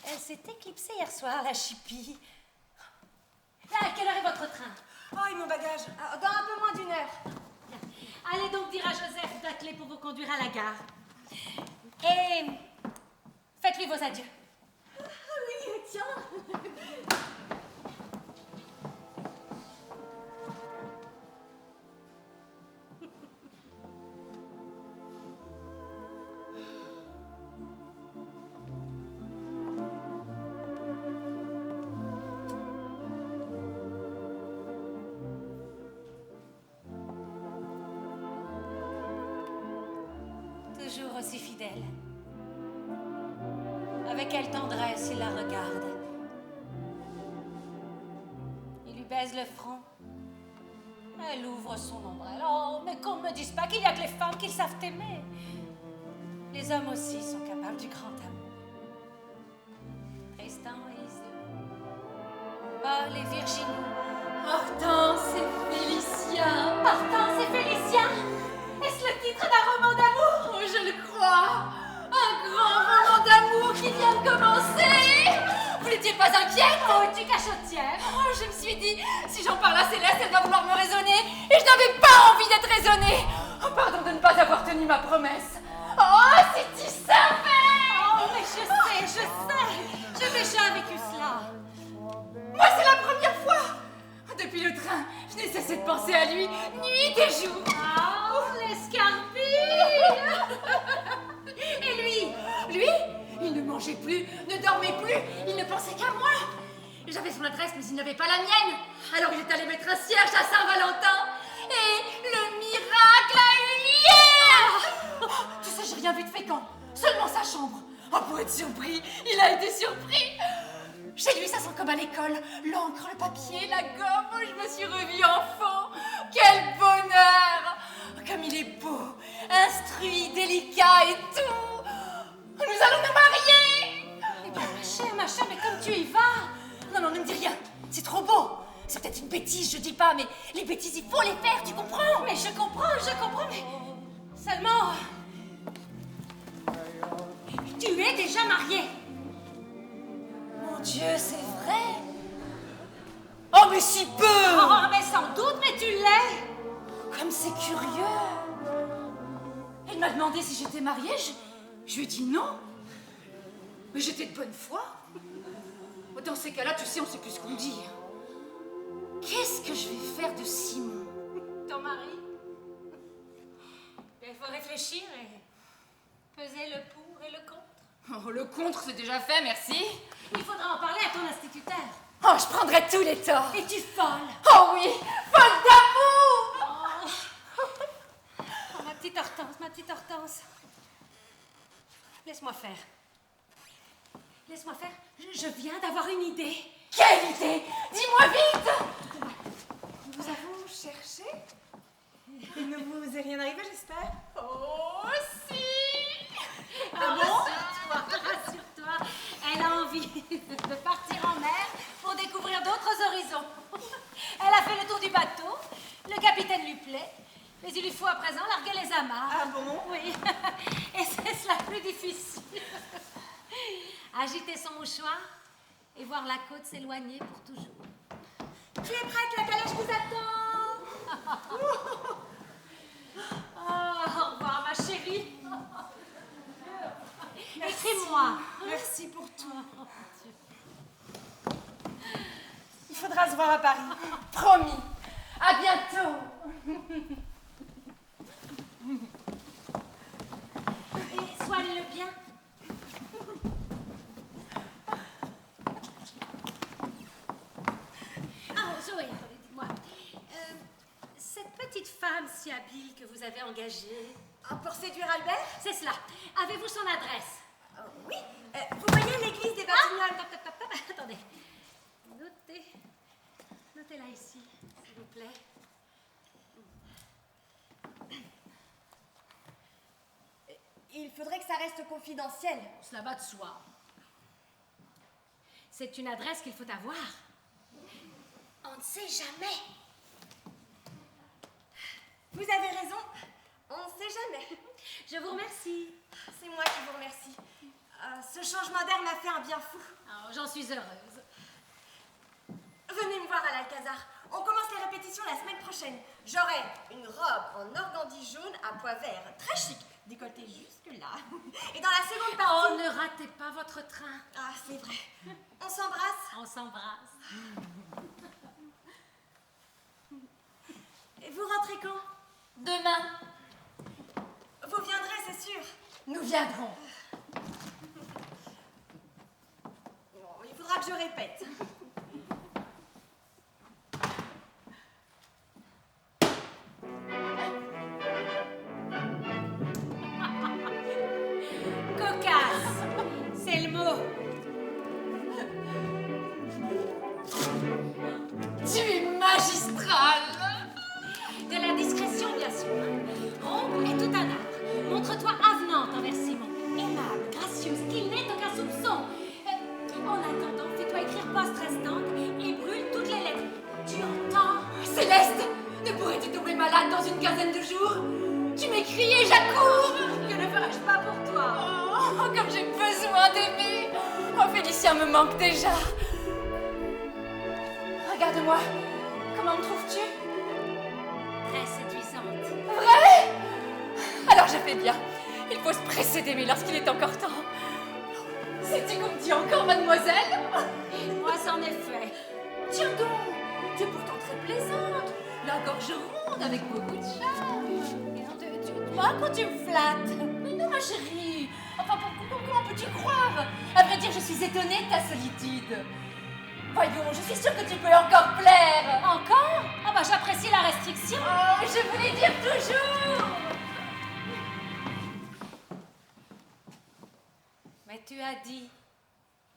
Elle s'est éclipsée hier soir, la chipie. Là, à quelle heure est votre train? Oh, et mon bagage. Ah, dans un peu moins d'1 heure. Bien. Allez donc dire à Joseph d'atteler pour vous conduire à la gare. Et faites-lui vos adieux. Ah oui, tiens. Toujours aussi fidèle. Avec quelle tendresse il la regarde. Il lui baise le front. Elle ouvre son ombrelle. Oh, mais qu'on ne me dise pas qu'il n'y a que les femmes qui savent aimer. Les hommes aussi sont capables du grand amour. Tristan et Isolde. Paul et Virginie. Hortense et Félicien. Hortense et Félicien. Est-ce le titre d'un roman d'amour? Oh, je le crois. Un grand roman d'amour qui vient de commencer. Vous n'étiez pas inquiète? Oh, tu cachotière. Oh, je me suis dit, si j'en parle à Céleste, elle va vouloir me raisonner. Et je n'avais pas envie d'être raisonnée. Oh, pardon de ne pas avoir tenu ma promesse. Oh, si tu savais! Oh, mais je sais. J'ai déjà vécu cela. Moi, c'est la première fois. Depuis le train, je n'ai cessé de penser à lui, nuit et jour. Oh, l'escarpille. Et lui, il ne mangeait plus, ne dormait plus, il ne pensait qu'à moi. J'avais son adresse, mais il n'avait pas la mienne. Alors il est allé mettre un cierge à Saint-Valentin. Et le miracle a eu lieu. Oh, tu sais, j'ai rien vu de fécond, seulement sa chambre. Oh, pour être surpris, il a été surpris. Chez lui, ça sent comme à l'école. L'encre, le papier, la gomme. Oh, je me suis revue enfant. Quel bonheur! Comme il est beau, instruit, délicat et tout. Nous allons nous marier! Eh bien, ma chère, mais comme tu y vas. Non, ne me dis rien. C'est trop beau. C'est peut-être une bêtise, je dis pas, mais les bêtises, il faut les faire, tu comprends? Mais je comprends, mais seulement... Tu es déjà mariée. Mon Dieu, c'est vrai. Oh, mais si peu! Oh, mais sans doute, mais tu l'es. Comme c'est curieux. Elle m'a demandé si j'étais mariée, je lui ai dit non. Mais j'étais de bonne foi. Dans ces cas-là, tu sais, on sait plus ce qu'on dit. Qu'est-ce que je vais faire de Simon? Ton mari. Il faut réfléchir et peser le pour et le contre. Oh, le contre, c'est déjà fait, merci. Il faudra en parler à ton instituteur. Oh, je prendrai tous les torts. Es-tu folle? Oh oui, folle d'amour. Oh, ma petite Hortense. Laisse-moi faire. Laisse-moi faire. Je viens d'avoir une idée. Quelle idée? Dis-moi vite! Nous avons cherché. Il ne vous est rien arrivé, j'espère? Oh, si! Ah bon? Rassure-toi. Elle a envie de partir en mer pour découvrir d'autres horizons. Elle a fait le tour du bateau. Le capitaine lui plaît. Mais il lui faut à présent larguer les amarres. Ah bon? Oui. Et c'est cela le plus difficile. Agiter son mouchoir et voir la côte s'éloigner pour toujours. Tu es prête, la calèche vous attend. Au revoir, ma chérie. Écris-moi. Merci pour tout. Il faudra se voir à Paris. Promis! À bientôt! Et soigne-le bien. Ah, Zoé, dis-moi. Cette petite femme si habile que vous avez engagée, Pour séduire Albert? c'est cela. Avez-vous son adresse? Oui. Vous voyez l'église des Batignolles? Top. Attendez. Notez-la ici, s'il vous plaît. Il faudrait que ça reste confidentiel. Cela va de soi. C'est une adresse qu'il faut avoir. On ne sait jamais. Vous avez raison. On ne sait jamais. Je vous remercie. C'est moi qui vous remercie. Ce changement d'air m'a fait un bien fou. Oh, j'en suis heureuse. Venez me voir à l'Alcazar. On commence les répétitions la semaine prochaine. J'aurai une robe en organdie jaune à pois verts, très chic, décolletée jusque là. Et dans la seconde partie... Oh, ne ratez pas votre train. Ah, c'est vrai. On s'embrasse. On s'embrasse. Et vous rentrez quand? Demain, Vous viendrez, c'est sûr. nous viendrons. Bon, il faudra que je répète. Cocasse, c'est le mot. Tu es magistrale! De la discrétion, bien sûr. Rompre est tout un art. Montre-toi avenante envers Simon. Aimable, gracieuse, qu'il n'ait aucun soupçon. En attendant, fais-toi écrire poste restante et brûle toutes les lettres. Tu entends? Céleste, ne pourrais-tu tomber malade dans une quinzaine de jours? Tu m'écris et j'accours! Que ne ferais-je pas pour toi? Oh, comme j'ai besoin d'aimer! Oh, Félicien me manque déjà! Regarde-moi, comment me trouves-tu? Très séduisante. Vrai? Alors je fais bien. Il faut se presser d'aimer lorsqu'il est encore temps. C'est-tu qu'on me dit encore mademoiselle? Moi, c'en est fait. Tiens donc, tu es pourtant très plaisante. La gorge ronde avec beaucoup de charme. Moi, quand tu me flattes. Mais non, ma chérie. Enfin, comment peux-tu croire? À vrai dire, je suis étonnée de ta solitude. Voyons, je suis sûre que tu peux encore plaire. Encore? Ah bah j'apprécie la restriction. Oh, je voulais dire toujours. Mais tu as dit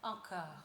encore.